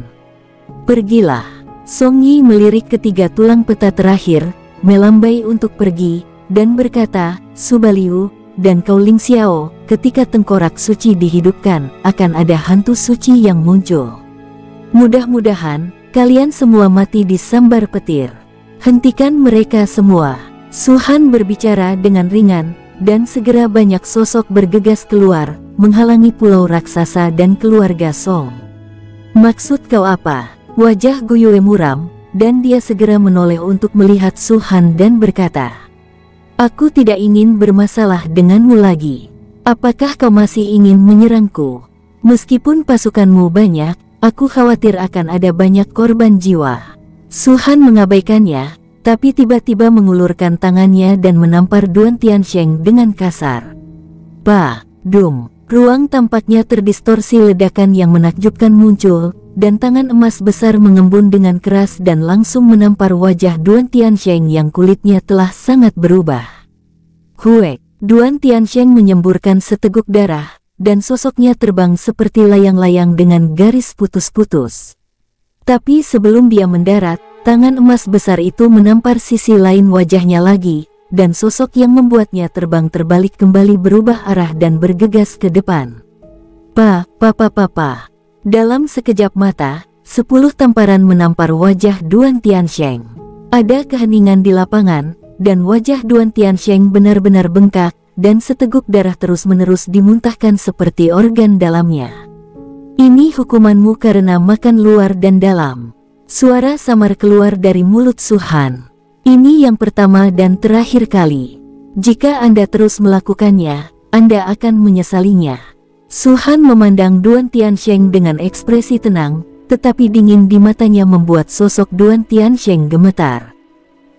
Pergilah. Song Yi melirik ketiga tulang peta terakhir, melambai untuk pergi, dan berkata, Subaliu, dan kau Ling Xiao, ketika tengkorak suci dihidupkan, akan ada hantu suci yang muncul. Mudah-mudahan, kalian semua mati disambar petir. Hentikan mereka semua. Su Han berbicara dengan ringan, dan segera banyak sosok bergegas keluar, menghalangi Pulau Raksasa dan keluarga Song. Maksud kau apa? Wajah Guyue muram, dan dia segera menoleh untuk melihat Su Han dan berkata, aku tidak ingin bermasalah denganmu lagi. Apakah kau masih ingin menyerangku? Meskipun pasukanmu banyak, aku khawatir akan ada banyak korban jiwa. Su Han mengabaikannya, tapi tiba-tiba mengulurkan tangannya dan menampar Duan Tiansheng dengan kasar. Dum! Ruang tampaknya terdistorsi, ledakan yang menakjubkan muncul, dan tangan emas besar mengembun dengan keras dan langsung menampar wajah Duan Tiansheng yang kulitnya telah sangat berubah. Huek! Duan Tiansheng menyemburkan seteguk darah, dan sosoknya terbang seperti layang-layang dengan garis putus-putus. Tapi sebelum dia mendarat, tangan emas besar itu menampar sisi lain wajahnya lagi, dan sosok yang membuatnya terbang terbalik kembali berubah arah dan bergegas ke depan. Dalam sekejap mata, 10 tamparan menampar wajah Duan Tiansheng. Ada keheningan di lapangan, dan wajah Duan Tiansheng benar-benar bengkak, dan seteguk darah terus-menerus dimuntahkan seperti organ dalamnya. Ini hukumanmu karena makan luar dan dalam. Suara samar keluar dari mulut Su Han. Ini yang pertama dan terakhir kali. Jika Anda terus melakukannya, Anda akan menyesalinya. Su Han memandang Duan Tiansheng dengan ekspresi tenang, tetapi dingin di matanya membuat sosok Duan Tiansheng gemetar.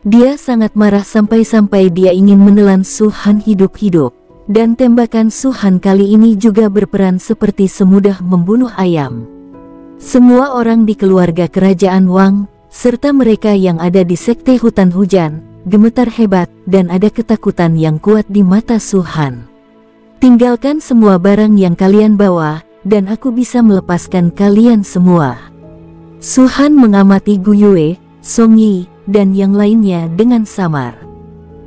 Dia sangat marah sampai-sampai dia ingin menelan Su Han hidup-hidup. Dan tembakan Su Han kali ini juga berperan seperti semudah membunuh ayam. Semua orang di keluarga kerajaan Wang, serta mereka yang ada di sekte hutan hujan, gemetar hebat, dan ada ketakutan yang kuat di mata Su Han. Tinggalkan semua barang yang kalian bawa, dan aku bisa melepaskan kalian semua. Su Han mengamati Gu Yue, Song Yi, dan yang lainnya dengan samar.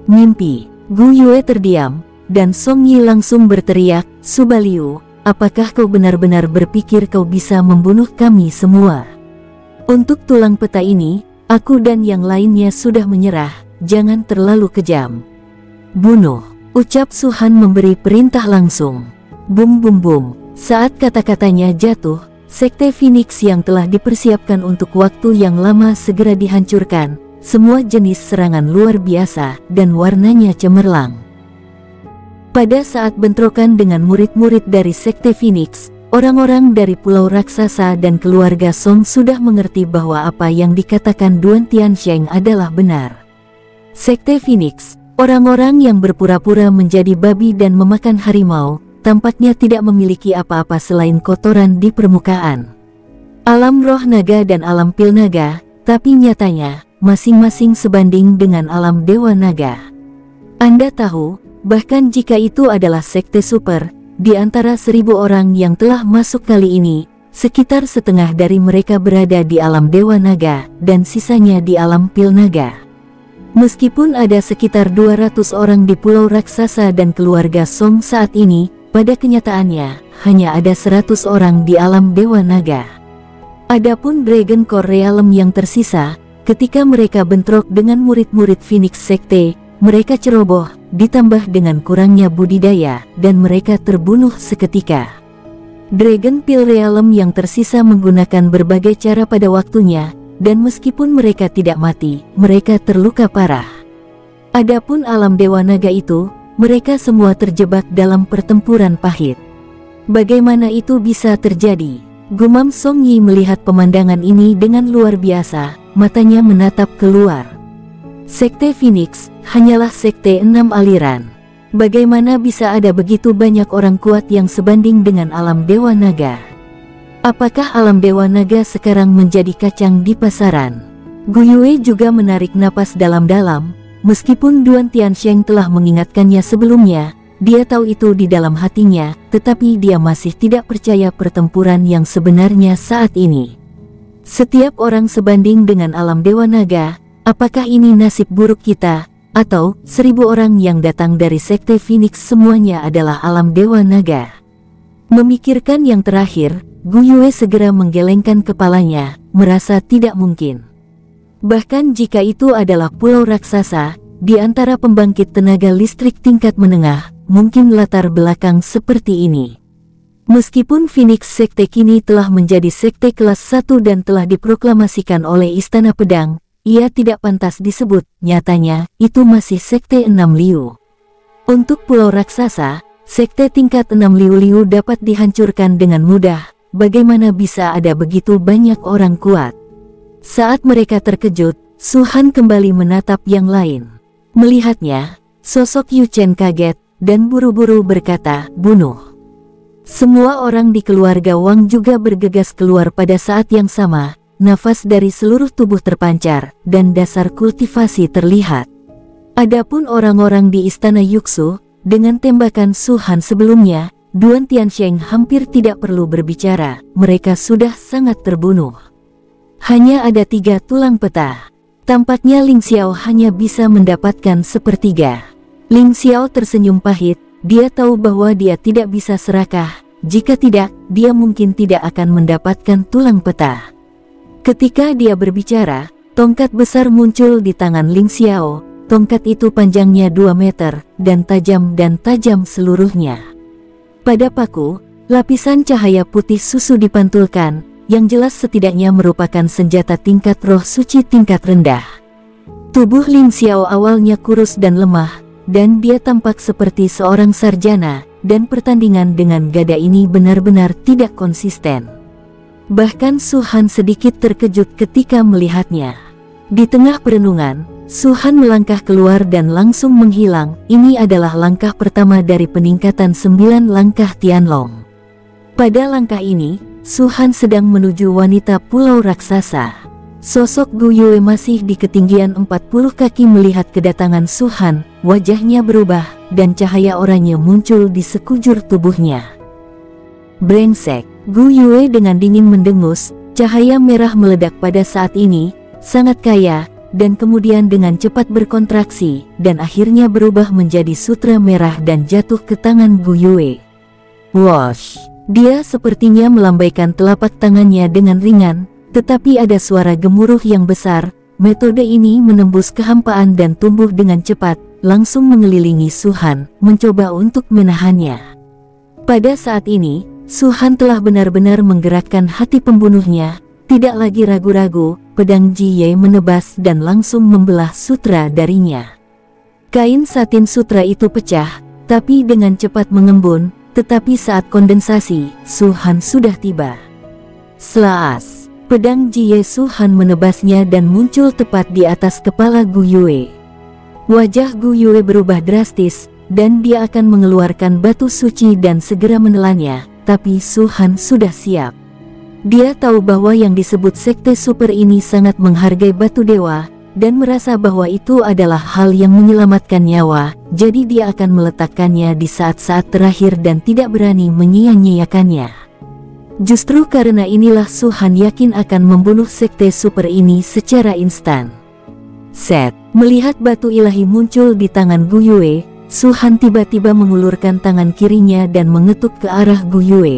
Mimpi. Gu Yue terdiam, dan Song Yi langsung berteriak, Su Baliu, apakah kau benar-benar berpikir kau bisa membunuh kami semua? Untuk tulang peta ini, aku dan yang lainnya sudah menyerah, jangan terlalu kejam. Bunuh, ucap Su Han memberi perintah langsung. Bum bum bum, saat kata-katanya jatuh, sekte Phoenix yang telah dipersiapkan untuk waktu yang lama segera dihancurkan, semua jenis serangan luar biasa dan warnanya cemerlang. Pada saat bentrokan dengan murid-murid dari sekte Phoenix, orang-orang dari Pulau Raksasa dan keluarga Song sudah mengerti bahwa apa yang dikatakan Duan Tiansheng adalah benar. Sekte Phoenix, orang-orang yang berpura-pura menjadi babi dan memakan harimau, tampaknya tidak memiliki apa-apa selain kotoran di permukaan. Alam roh naga dan alam pil naga, tapi nyatanya, masing-masing sebanding dengan alam dewa naga. Anda tahu, bahkan jika itu adalah sekte super, di antara 1000 orang yang telah masuk kali ini, sekitar setengah dari mereka berada di alam dewa naga, dan sisanya di alam pil naga. Meskipun ada sekitar 200 orang di Pulau Raksasa dan keluarga Song saat ini, pada kenyataannya, hanya ada 100 orang di alam dewa naga. Adapun Dragon Core Realm yang tersisa, ketika mereka bentrok dengan murid-murid Phoenix Sekte, mereka ceroboh, ditambah dengan kurangnya budidaya, dan mereka terbunuh seketika. Dragon Pill Realm yang tersisa menggunakan berbagai cara pada waktunya, dan meskipun mereka tidak mati, mereka terluka parah. Adapun alam dewa naga itu, mereka semua terjebak dalam pertempuran pahit. Bagaimana itu bisa terjadi? Gumam Song Yi melihat pemandangan ini dengan luar biasa, matanya menatap keluar. Sekte Phoenix hanyalah sekte 6 aliran. Bagaimana bisa ada begitu banyak orang kuat yang sebanding dengan alam dewa naga? Apakah alam dewa naga sekarang menjadi kacang di pasaran? Gu Yue juga menarik napas dalam-dalam, meskipun Duan Tiansheng telah mengingatkannya sebelumnya, dia tahu itu di dalam hatinya, tetapi dia masih tidak percaya pertempuran yang sebenarnya saat ini. Setiap orang sebanding dengan alam dewa naga. Apakah ini nasib buruk kita, atau 1000 orang yang datang dari sekte Phoenix semuanya adalah alam dewa naga? Memikirkan yang terakhir, Gu Yue segera menggelengkan kepalanya, merasa tidak mungkin. Bahkan jika itu adalah pulau raksasa, di antara pembangkit tenaga listrik tingkat menengah, mungkin latar belakang seperti ini. Meskipun Phoenix Sekte kini telah menjadi sekte kelas 1 dan telah diproklamasikan oleh Istana Pedang, ia tidak pantas disebut, nyatanya, itu masih sekte 6 Liu. Untuk pulau raksasa, sekte tingkat 6 Liu dapat dihancurkan dengan mudah, bagaimana bisa ada begitu banyak orang kuat? Saat mereka terkejut, Su-han kembali menatap yang lain. Melihatnya, sosok Yu Chen kaget dan buru-buru berkata, "Bunuh." Semua orang di keluarga Wang juga bergegas keluar pada saat yang sama. Nafas dari seluruh tubuh terpancar dan dasar kultivasi terlihat. Adapun orang-orang di istana Yuxu, dengan tembakan Su-han sebelumnya, Duan Tiansheng hampir tidak perlu berbicara, mereka sudah sangat terbunuh. Hanya ada 3 tulang peta. Tampaknya Ling Xiao hanya bisa mendapatkan sepertiga. Ling Xiao tersenyum pahit, dia tahu bahwa dia tidak bisa serakah, jika tidak, dia mungkin tidak akan mendapatkan tulang peta. Ketika dia berbicara, tongkat besar muncul di tangan Ling Xiao, tongkat itu panjangnya 2 meter, dan tajam seluruhnya. Pada paku, lapisan cahaya putih susu dipantulkan, yang jelas setidaknya merupakan senjata tingkat roh suci tingkat rendah. Tubuh Ling Xiao awalnya kurus dan lemah, dan dia tampak seperti seorang sarjana, dan pertandingan dengan gada ini benar-benar tidak konsisten. Bahkan Su-han sedikit terkejut ketika melihatnya. Di tengah perenungan, Su-han melangkah keluar dan langsung menghilang. Ini adalah langkah pertama dari peningkatan 9 langkah Tianlong. Pada langkah ini, Su-han sedang menuju wanita pulau raksasa. Sosok Gu Yue masih di ketinggian 40 kaki melihat kedatangan Su-han, wajahnya berubah, dan cahaya oranye muncul di sekujur tubuhnya. Brengsek, Gu Yue dengan dingin mendengus, cahaya merah meledak pada saat ini, sangat kaya, dan kemudian dengan cepat berkontraksi, dan akhirnya berubah menjadi sutra merah dan jatuh ke tangan Gu Yue. Wosh! Dia sepertinya melambaikan telapak tangannya dengan ringan, tetapi ada suara gemuruh yang besar. Metode ini menembus kehampaan dan tumbuh dengan cepat, langsung mengelilingi Su-han, mencoba untuk menahannya. Pada saat ini, Su-han telah benar-benar menggerakkan hati pembunuhnya, tidak lagi ragu-ragu, pedang Ji Ye menebas dan langsung membelah sutra darinya. Kain satin sutra itu pecah, tapi dengan cepat mengembun. Tetapi saat kondensasi, Su-han sudah tiba. Slaas! Pedang Ji Ye Su-han menebasnya dan muncul tepat di atas kepala Gu Yue. Wajah Gu Yue berubah drastis, dan dia akan mengeluarkan batu suci dan segera menelannya, tapi Su-han sudah siap. Dia tahu bahwa yang disebut sekte super ini sangat menghargai batu dewa, dan merasa bahwa itu adalah hal yang menyelamatkan nyawa, jadi dia akan meletakkannya di saat-saat terakhir dan tidak berani menyia-nyiakannya. Justru karena inilah Su-han yakin akan membunuh sekte super ini secara instan. Set, melihat batu ilahi muncul di tangan Gu Yue, Su-han tiba-tiba mengulurkan tangan kirinya dan mengetuk ke arah Gu Yue.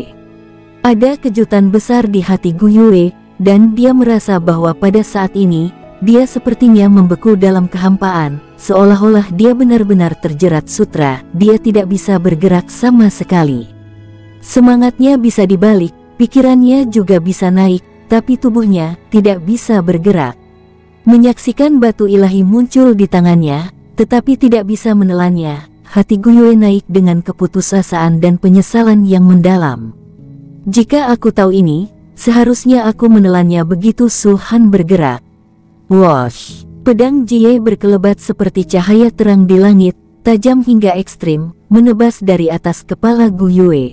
Ada kejutan besar di hati Gu Yue, dan dia merasa bahwa pada saat ini, dia sepertinya membeku dalam kehampaan, seolah-olah dia benar-benar terjerat sutra, dia tidak bisa bergerak sama sekali. Semangatnya bisa dibalik, pikirannya juga bisa naik, tapi tubuhnya tidak bisa bergerak. Menyaksikan batu ilahi muncul di tangannya, tetapi tidak bisa menelannya, hati Gu Yue naik dengan keputusasaan dan penyesalan yang mendalam. Jika aku tahu ini, seharusnya aku menelannya begitu Su-han bergerak. Wosh! Pedang Ji Ye berkelebat seperti cahaya terang di langit, tajam hingga ekstrim, menebas dari atas kepala Gu Yue.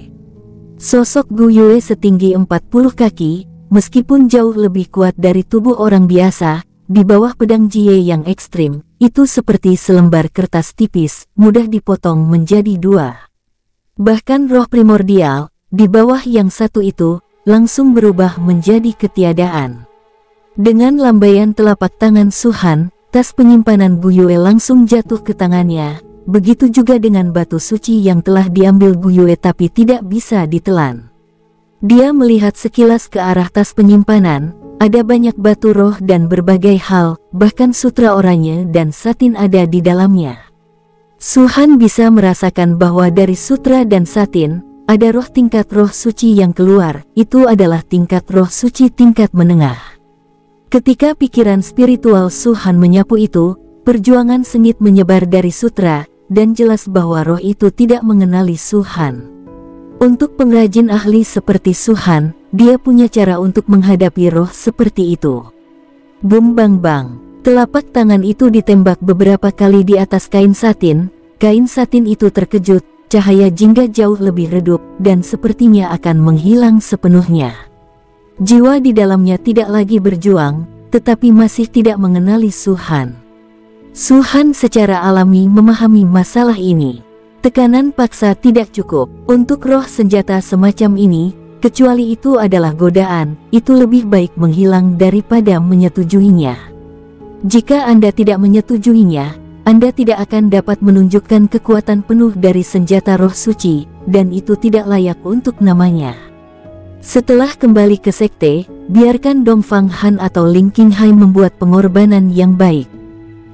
Sosok Gu Yue setinggi 40 kaki, meskipun jauh lebih kuat dari tubuh orang biasa, di bawah pedang Ji Ye yang ekstrim, itu seperti selembar kertas tipis, mudah dipotong menjadi 2. Bahkan roh primordial, di bawah yang satu itu, langsung berubah menjadi ketiadaan. Dengan lambaian telapak tangan Su-han, tas penyimpanan Gu Yue langsung jatuh ke tangannya. Begitu juga dengan batu suci yang telah diambil Gu Yue tapi tidak bisa ditelan. Dia melihat sekilas ke arah tas penyimpanan, ada banyak batu roh dan berbagai hal, bahkan sutra oranye dan satin ada di dalamnya. Su-han bisa merasakan bahwa dari sutra dan satin, ada roh tingkat roh suci yang keluar, itu adalah tingkat roh suci tingkat menengah. Ketika pikiran spiritual Su-han menyapu itu, perjuangan sengit menyebar dari sutra, dan jelas bahwa roh itu tidak mengenali Su-han. Untuk pengrajin ahli seperti Su-han, dia punya cara untuk menghadapi roh seperti itu. Bum bang bang. Telapak tangan itu ditembak beberapa kali di atas kain satin. Kain satin itu terkejut, cahaya jingga jauh lebih redup, dan sepertinya akan menghilang sepenuhnya. Jiwa di dalamnya tidak lagi berjuang, tetapi masih tidak mengenali Su Han. Su Han secara alami memahami masalah ini. Tekanan paksa tidak cukup untuk roh senjata semacam ini, kecuali itu adalah godaan, itu lebih baik menghilang daripada menyetujuinya. Jika Anda tidak menyetujuinya, Anda tidak akan dapat menunjukkan kekuatan penuh dari senjata roh suci, dan itu tidak layak untuk namanya. Setelah kembali ke sekte, biarkan Dongfang Han atau Ling Qinghai membuat pengorbanan yang baik.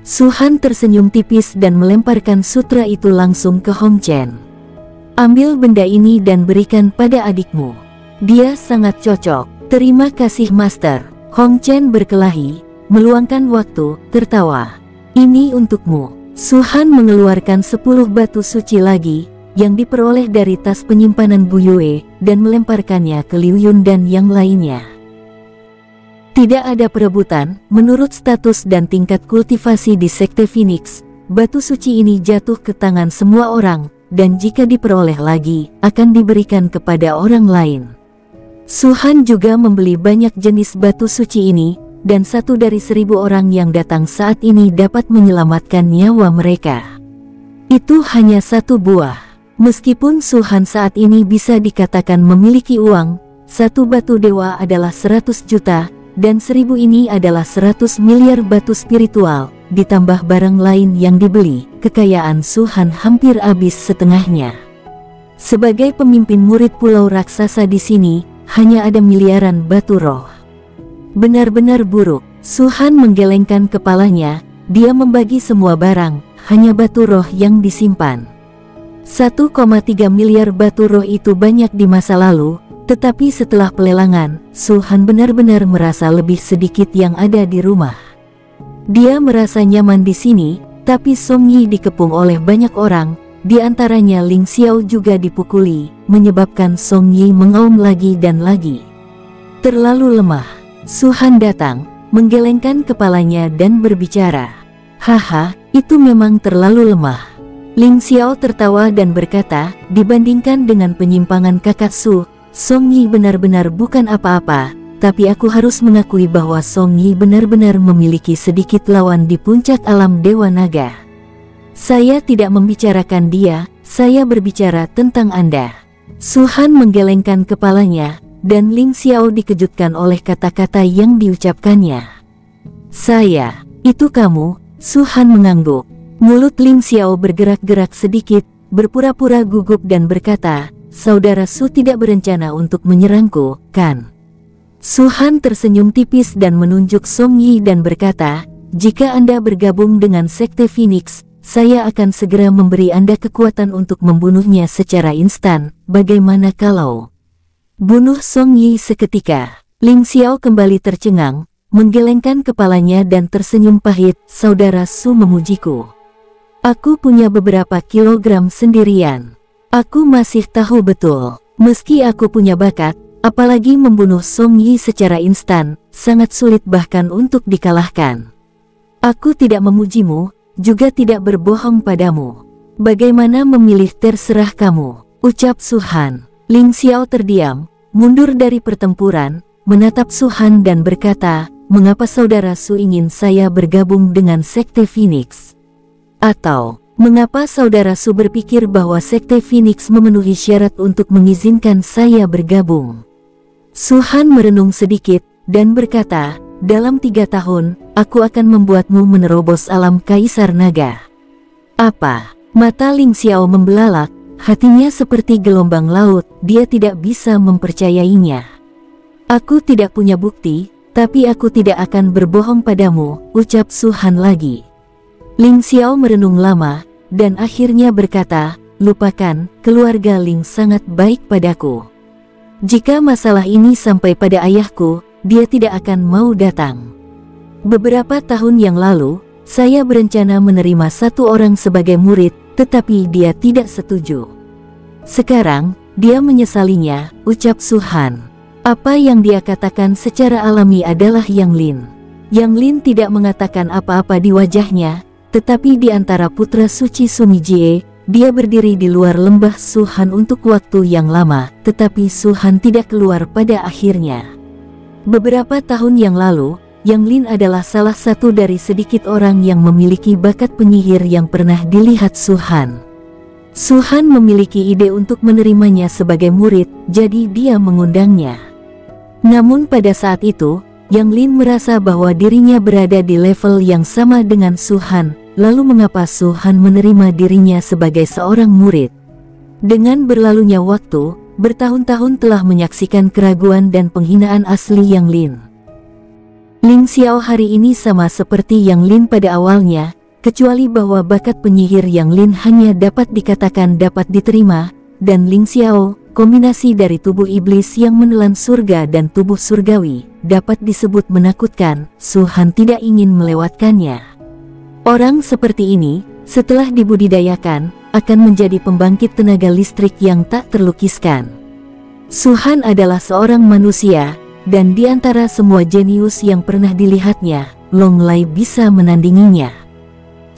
Su Han tersenyum tipis dan melemparkan sutra itu langsung ke Hong Chen. Ambil benda ini dan berikan pada adikmu. Dia sangat cocok. Terima kasih Master. Hong Chen berkelahi, meluangkan waktu, tertawa. Ini untukmu. Su Han mengeluarkan 10 batu suci lagi, yang diperoleh dari tas penyimpanan Bu Yue, dan melemparkannya ke Liu Yun dan yang lainnya. Tidak ada perebutan, menurut status dan tingkat kultivasi di Sekte Phoenix, batu suci ini jatuh ke tangan semua orang, dan jika diperoleh lagi, akan diberikan kepada orang lain. Su Han juga membeli banyak jenis batu suci ini, dan 1 dari 1000 orang yang datang saat ini dapat menyelamatkan nyawa mereka. Itu hanya 1 buah. Meskipun Su Han saat ini bisa dikatakan memiliki uang, 1 batu dewa adalah 100 juta, dan 1000 ini adalah 100 miliar batu spiritual, ditambah barang lain yang dibeli, kekayaan Su Han hampir habis setengahnya. Sebagai pemimpin murid pulau raksasa di sini, hanya ada miliaran batu roh. Benar-benar buruk. Su Han menggelengkan kepalanya, dia membagi semua barang, hanya batu roh yang disimpan. 1,3 miliar batu roh itu banyak di masa lalu, tetapi setelah pelelangan, Su Han benar-benar merasa lebih sedikit yang ada di rumah. Dia merasa nyaman di sini, tapi Song Yi dikepung oleh banyak orang, di antaranya Ling Xiao juga dipukuli, menyebabkan Song Yi mengaum lagi dan lagi. Terlalu lemah. Su Han datang, menggelengkan kepalanya dan berbicara. Haha, itu memang terlalu lemah. Ling Xiao tertawa dan berkata, dibandingkan dengan penyimpangan kakak Su, Song Yi benar-benar bukan apa-apa, tapi aku harus mengakui bahwa Song Yi benar-benar memiliki sedikit lawan di puncak alam Dewa Naga. Saya tidak membicarakan dia, saya berbicara tentang Anda. Su Han menggelengkan kepalanya, dan Ling Xiao dikejutkan oleh kata-kata yang diucapkannya. Saya, itu kamu? Su Han mengangguk. Mulut Ling Xiao bergerak-gerak sedikit, berpura-pura gugup dan berkata, saudara Su tidak berencana untuk menyerangku, kan? Su Han tersenyum tipis dan menunjuk Song Yi dan berkata, jika Anda bergabung dengan Sekte Phoenix, saya akan segera memberi Anda kekuatan untuk membunuhnya secara instan. Bagaimana kalau bunuh Song Yi seketika? Ling Xiao kembali tercengang, menggelengkan kepalanya dan tersenyum pahit. Saudara Su memujiku. Aku punya beberapa kilogram sendirian. Aku masih tahu betul, meski aku punya bakat, apalagi membunuh Song Yi secara instan, sangat sulit bahkan untuk dikalahkan. Aku tidak memujimu, juga tidak berbohong padamu. Bagaimana memilih terserah kamu, ucap Su Han. Ling Xiao terdiam, mundur dari pertempuran, menatap Su Han dan berkata, mengapa saudara Su ingin saya bergabung dengan Sekte Phoenix? Atau, mengapa saudara Su berpikir bahwa Sekte Phoenix memenuhi syarat untuk mengizinkan saya bergabung? Su Han merenung sedikit, dan berkata, dalam 3 tahun, aku akan membuatmu menerobos alam Kaisar Naga. Apa? Mata Ling Xiao membelalak. Hatinya seperti gelombang laut, dia tidak bisa mempercayainya. Aku tidak punya bukti, tapi aku tidak akan berbohong padamu, ucap Su Han lagi. Ling Xiao merenung lama, dan akhirnya berkata, lupakan, keluarga Ling sangat baik padaku. Jika masalah ini sampai pada ayahku, dia tidak akan mau datang. Beberapa tahun yang lalu, saya berencana menerima 1 orang sebagai murid, tetapi dia tidak setuju. Sekarang, dia menyesalinya, ucap Su Han. Apa yang dia katakan secara alami adalah Yang Lin. Yang Lin tidak mengatakan apa-apa di wajahnya, tetapi di antara putra suci Sumijie, dia berdiri di luar lembah Suhan untuk waktu yang lama, tetapi Suhan tidak keluar pada akhirnya. Beberapa tahun yang lalu, Yang Lin adalah salah satu dari sedikit orang yang memiliki bakat penyihir yang pernah dilihat Suhan. Suhan memiliki ide untuk menerimanya sebagai murid, jadi dia mengundangnya. Namun pada saat itu, Yang Lin merasa bahwa dirinya berada di level yang sama dengan Suhan, lalu mengapa Suhan menerima dirinya sebagai seorang murid? Dengan berlalunya waktu, bertahun-tahun telah menyaksikan keraguan dan penghinaan asli Yang Lin. Ling Xiao hari ini sama seperti Yang Lin pada awalnya, kecuali bahwa bakat penyihir Yang Lin hanya dapat dikatakan dapat diterima, dan Ling Xiao, kombinasi dari tubuh iblis yang menelan surga dan tubuh surgawi, dapat disebut menakutkan. Suhan tidak ingin melewatkannya. Orang seperti ini, setelah dibudidayakan, akan menjadi pembangkit tenaga listrik yang tak terlukiskan. Suhan adalah seorang manusia, dan di antara semua jenius yang pernah dilihatnya, Long Lai bisa menandinginya.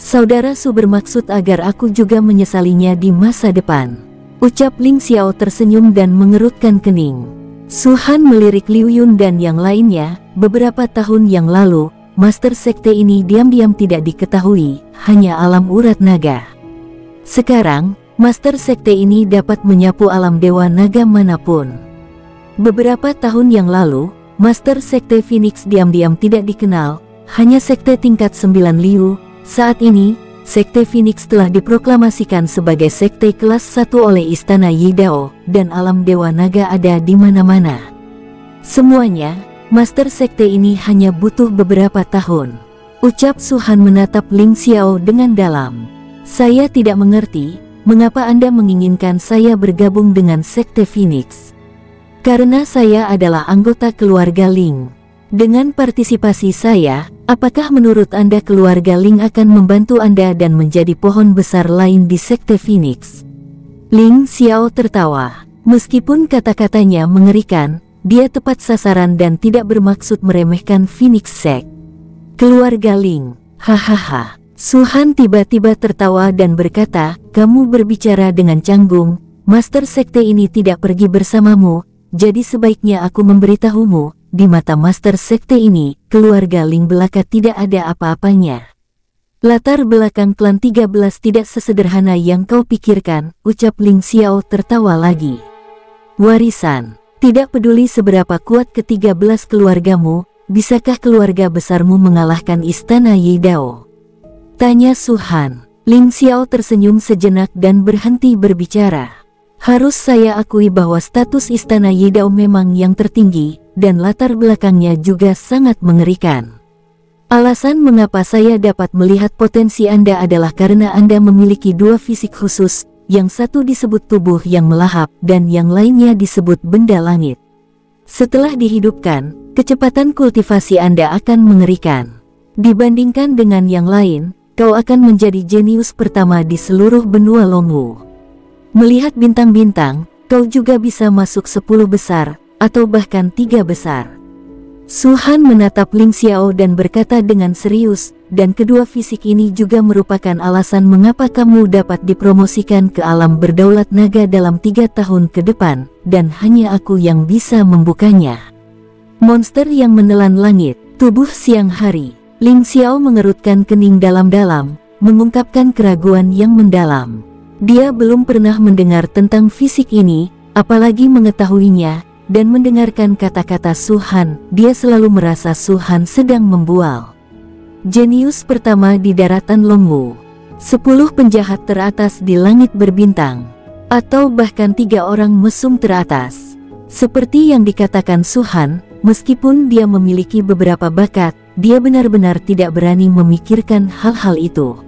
Saudara Su bermaksud agar aku juga menyesalinya di masa depan, ucap Ling Xiao tersenyum dan mengerutkan kening. Suhan melirik Liu Yun dan yang lainnya. Beberapa tahun yang lalu, Master Sekte ini diam-diam tidak diketahui, hanya alam urat naga. Sekarang, Master Sekte ini dapat menyapu alam dewa naga manapun. Beberapa tahun yang lalu, Master Sekte Phoenix diam-diam tidak dikenal, hanya Sekte tingkat 9 Liu. Saat ini, Sekte Phoenix telah diproklamasikan sebagai Sekte kelas 1 oleh Istana Yidao, dan alam dewa naga ada di mana-mana. Semuanya, Master Sekte ini hanya butuh beberapa tahun. Ucap Suhan menatap Ling Xiao dengan dalam. Saya tidak mengerti, mengapa Anda menginginkan saya bergabung dengan Sekte Phoenix. Karena saya adalah anggota keluarga Ling. Dengan partisipasi saya, apakah menurut Anda keluarga Ling akan membantu Anda dan menjadi pohon besar lain di Sekte Phoenix? Ling Xiao tertawa. Meskipun kata-katanya mengerikan, dia tepat sasaran dan tidak bermaksud meremehkan Phoenix Sect. Keluarga Ling, hahaha. Suhan tiba-tiba tertawa dan berkata, kamu berbicara dengan canggung, Master Sekte ini tidak pergi bersamamu. Jadi sebaiknya aku memberitahumu, di mata Master Sekte ini, keluarga Ling belaka tidak ada apa-apanya. Latar belakang klan 13 tidak sesederhana yang kau pikirkan, ucap Ling Xiao tertawa lagi. Warisan, tidak peduli seberapa kuat ke-13 keluargamu, bisakah keluarga besarmu mengalahkan Istana Yidao? Tanya Suhan. Ling Xiao tersenyum sejenak dan berhenti berbicara. Harus saya akui bahwa status Istana Yidao memang yang tertinggi, dan latar belakangnya juga sangat mengerikan. Alasan mengapa saya dapat melihat potensi Anda adalah karena Anda memiliki dua fisik khusus, yang satu disebut tubuh yang melahap, dan yang lainnya disebut benda langit. Setelah dihidupkan, kecepatan kultivasi Anda akan mengerikan. Dibandingkan dengan yang lain, kau akan menjadi jenius pertama di seluruh benua Longwu. Melihat bintang-bintang, kau juga bisa masuk 10 besar, atau bahkan 3 besar. Suhan menatap Ling Xiao dan berkata dengan serius, dan kedua fisik ini juga merupakan alasan mengapa kamu dapat dipromosikan ke alam berdaulat naga dalam 3 tahun ke depan, dan hanya aku yang bisa membukanya. Monster yang menelan langit, tubuh siang hari. Ling Xiao mengerutkan kening dalam-dalam, mengungkapkan keraguan yang mendalam. Dia belum pernah mendengar tentang fisik ini, apalagi mengetahuinya, dan mendengarkan kata-kata Suhan, dia selalu merasa Suhan sedang membual. Jenius pertama di daratan Longwu. 10 penjahat teratas di langit berbintang. Atau bahkan 3 orang mesum teratas. Seperti yang dikatakan Suhan, meskipun dia memiliki beberapa bakat, dia benar-benar tidak berani memikirkan hal-hal itu.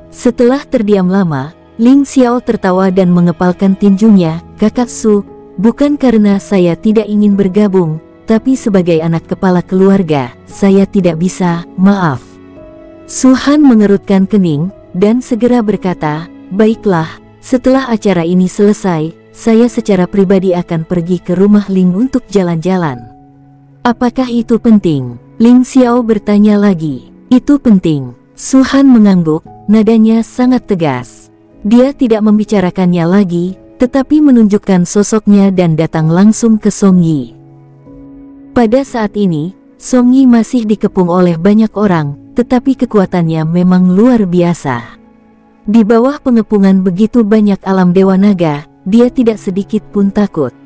Setelah terdiam lama, Ling Xiao tertawa dan mengepalkan tinjunya, Kakak Su, bukan karena saya tidak ingin bergabung, tapi sebagai anak kepala keluarga, saya tidak bisa, maaf. Suhan mengerutkan kening, dan segera berkata, baiklah, setelah acara ini selesai, saya secara pribadi akan pergi ke rumah Ling untuk jalan-jalan. Apakah itu penting? Ling Xiao bertanya lagi. Itu penting. Su Han mengangguk, nadanya sangat tegas. Dia tidak membicarakannya lagi, tetapi menunjukkan sosoknya dan datang langsung ke Song Yi. Pada saat ini, Song Yi masih dikepung oleh banyak orang, tetapi kekuatannya memang luar biasa. Di bawah pengepungan begitu banyak alam Dewa Naga, dia tidak sedikit pun takut.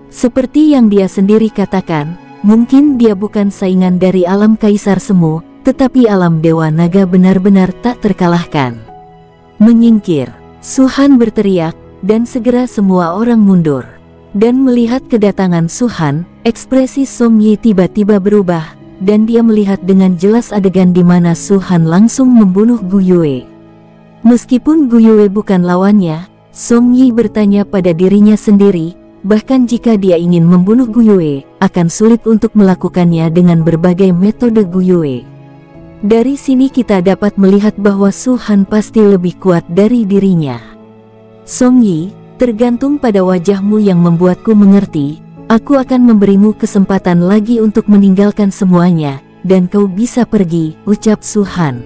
Seperti yang dia sendiri katakan, mungkin dia bukan saingan dari alam Kaisar Semu, tetapi alam Dewa Naga benar-benar tak terkalahkan. Menyingkir, Su Han berteriak, dan segera semua orang mundur. Dan melihat kedatangan Su Han, ekspresi Song Yi tiba-tiba berubah, dan dia melihat dengan jelas adegan di mana Su Han langsung membunuh Gu Yue. Meskipun Gu Yue bukan lawannya, Song Yi bertanya pada dirinya sendiri, bahkan jika dia ingin membunuh Gu Yue, akan sulit untuk melakukannya dengan berbagai metode Gu Yue. Dari sini kita dapat melihat bahwa Su Han pasti lebih kuat dari dirinya. Song Yi, tergantung pada wajahmu yang membuatku mengerti, aku akan memberimu kesempatan lagi untuk meninggalkan semuanya, dan kau bisa pergi, ucap Su Han.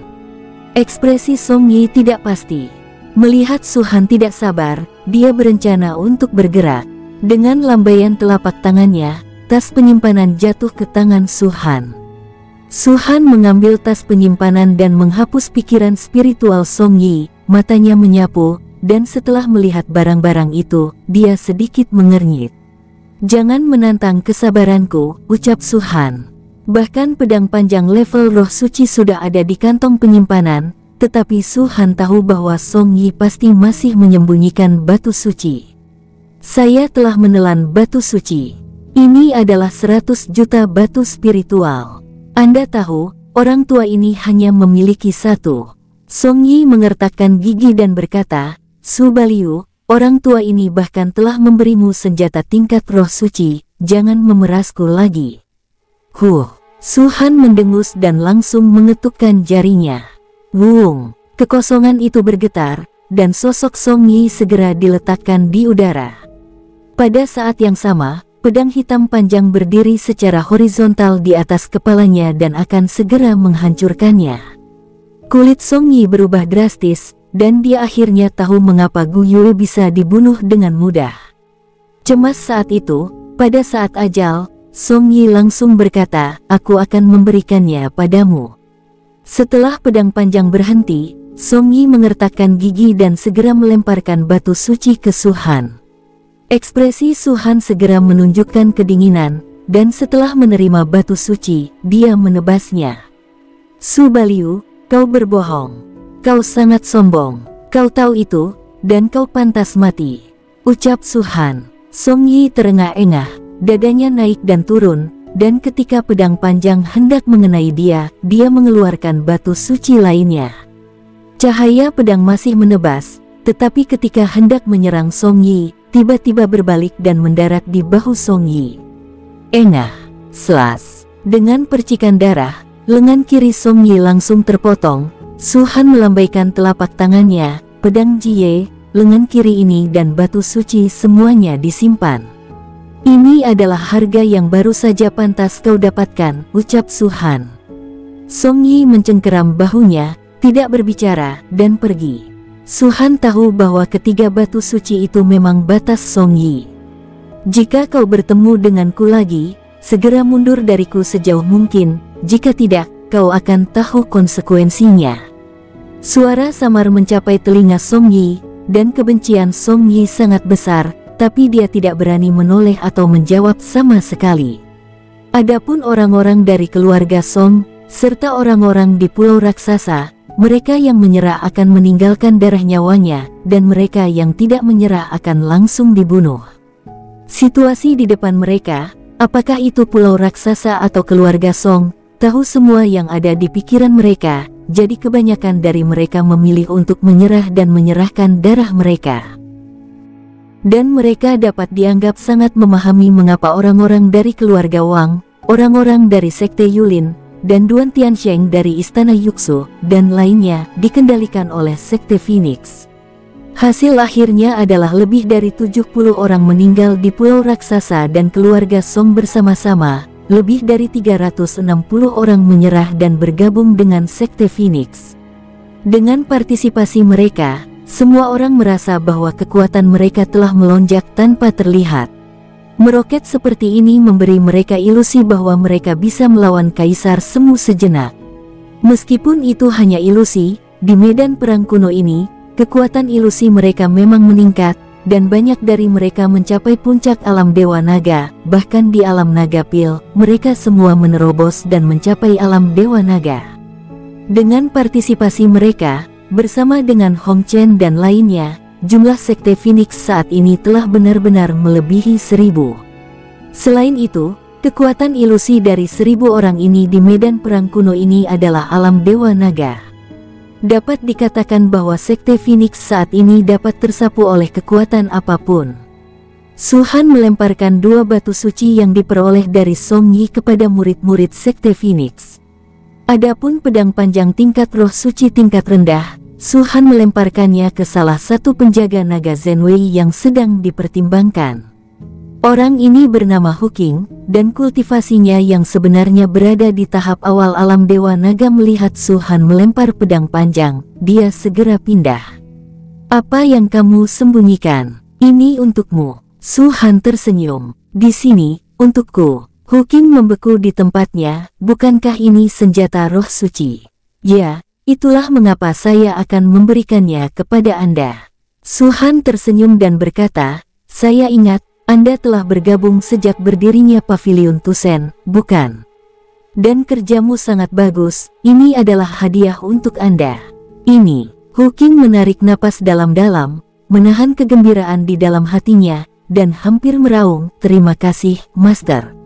Ekspresi Song Yi tidak pasti. Melihat Su Han tidak sabar, dia berencana untuk bergerak. Dengan lambaian telapak tangannya, tas penyimpanan jatuh ke tangan Su Han. Su Han mengambil tas penyimpanan dan menghapus pikiran spiritual Song Yi, matanya menyapu, dan setelah melihat barang-barang itu, dia sedikit mengernyit. Jangan menantang kesabaranku, ucap Su Han. Bahkan pedang panjang level roh suci sudah ada di kantong penyimpanan, tetapi Su Han tahu bahwa Song Yi pasti masih menyembunyikan batu suci. Saya telah menelan batu suci. Ini adalah 100 juta batu spiritual. Anda tahu, orang tua ini hanya memiliki satu. Song Yi mengertakkan gigi dan berkata, Su Baliu, orang tua ini bahkan telah memberimu senjata tingkat roh suci, jangan memerasku lagi. Su Han mendengus dan langsung mengetukkan jarinya. Wung, kekosongan itu bergetar, dan sosok Song Yi segera diletakkan di udara. Pada saat yang sama, pedang hitam panjang berdiri secara horizontal di atas kepalanya dan akan segera menghancurkannya. Kulit Song Yi berubah drastis, dan dia akhirnya tahu mengapa Gu Yue bisa dibunuh dengan mudah. Cemas saat itu, pada saat ajal, Song Yi langsung berkata, aku akan memberikannya padamu. Setelah pedang panjang berhenti, Song Yi mengertakkan gigi dan segera melemparkan batu suci ke Su Han. Ekspresi Su Han segera menunjukkan kedinginan, dan setelah menerima batu suci, dia menebasnya. Su Baliu, kau berbohong. Kau sangat sombong. Kau tahu itu, dan kau pantas mati, ucap Su Han. Song Yi terengah-engah, dadanya naik dan turun, dan ketika pedang panjang hendak mengenai dia, dia mengeluarkan batu suci lainnya. Cahaya pedang masih menebas, tetapi ketika hendak menyerang Song Yi, tiba-tiba berbalik dan mendarat di bahu Song Yi. Engah, slas. Dengan percikan darah, lengan kiri Song Yi langsung terpotong. Su Han melambaikan telapak tangannya, pedang Jie, lengan kiri ini dan batu suci semuanya disimpan. Ini adalah harga yang baru saja pantas kau dapatkan, ucap Su Han. Song Yi mencengkeram bahunya, tidak berbicara, dan pergi. Su Han tahu bahwa ketiga batu suci itu memang batas Song Yi. Jika kau bertemu denganku lagi, segera mundur dariku sejauh mungkin, jika tidak, kau akan tahu konsekuensinya. Suara samar mencapai telinga Song Yi, dan kebencian Song Yi sangat besar, tapi dia tidak berani menoleh atau menjawab sama sekali. Adapun orang-orang dari keluarga Song, serta orang-orang di Pulau Raksasa, mereka yang menyerah akan meninggalkan darah nyawanya, dan mereka yang tidak menyerah akan langsung dibunuh. Situasi di depan mereka, apakah itu Pulau Raksasa atau keluarga Song, tahu semua yang ada di pikiran mereka, jadi kebanyakan dari mereka memilih untuk menyerah dan menyerahkan darah mereka. Dan mereka dapat dianggap sangat memahami mengapa orang-orang dari keluarga Wang, orang-orang dari Sekte Yulin, dan Duan Tiansheng dari Istana Yuxu, dan lainnya, dikendalikan oleh Sekte Phoenix. Hasil akhirnya adalah lebih dari 70 orang meninggal di Pulau Raksasa dan keluarga Song bersama-sama, lebih dari 360 orang menyerah dan bergabung dengan Sekte Phoenix. Dengan partisipasi mereka, semua orang merasa bahwa kekuatan mereka telah melonjak tanpa terlihat. Meroket seperti ini memberi mereka ilusi bahwa mereka bisa melawan Kaisar Semu sejenak. Meskipun itu hanya ilusi, di medan perang kuno ini, kekuatan ilusi mereka memang meningkat, dan banyak dari mereka mencapai puncak alam Dewa Naga. Bahkan di alam Naga Pil, mereka semua menerobos dan mencapai alam Dewa Naga. Dengan partisipasi mereka, bersama dengan Hong Chen dan lainnya, jumlah Sekte Phoenix saat ini telah benar-benar melebihi 1000. Selain itu, kekuatan ilusi dari 1000 orang ini di medan perang kuno ini adalah alam Dewa Naga. Dapat dikatakan bahwa Sekte Phoenix saat ini dapat tersapu oleh kekuatan apapun. Su Han melemparkan 2 batu suci yang diperoleh dari Song Yi kepada murid-murid Sekte Phoenix. Adapun pedang panjang tingkat roh suci tingkat rendah, Su Han melemparkannya ke salah satu penjaga naga Zenwei yang sedang dipertimbangkan. Orang ini bernama Hu Qing, dan kultivasinya yang sebenarnya berada di tahap awal alam Dewa Naga. Melihat Su Han melempar pedang panjang, dia segera pindah. "Apa yang kamu sembunyikan? Ini untukmu." Su Han tersenyum. "Di sini, untukku." Hu Qing membeku di tempatnya. "Bukankah ini senjata roh suci?" "Ya, itulah mengapa saya akan memberikannya kepada Anda." Su Han tersenyum dan berkata, "Saya ingat, Anda telah bergabung sejak berdirinya Pavilion Tusen, bukan? Dan kerjamu sangat bagus. Ini adalah hadiah untuk Anda." "Ini." Hu Qing menarik napas dalam-dalam, menahan kegembiraan di dalam hatinya, dan hampir meraung, "Terima kasih, Master."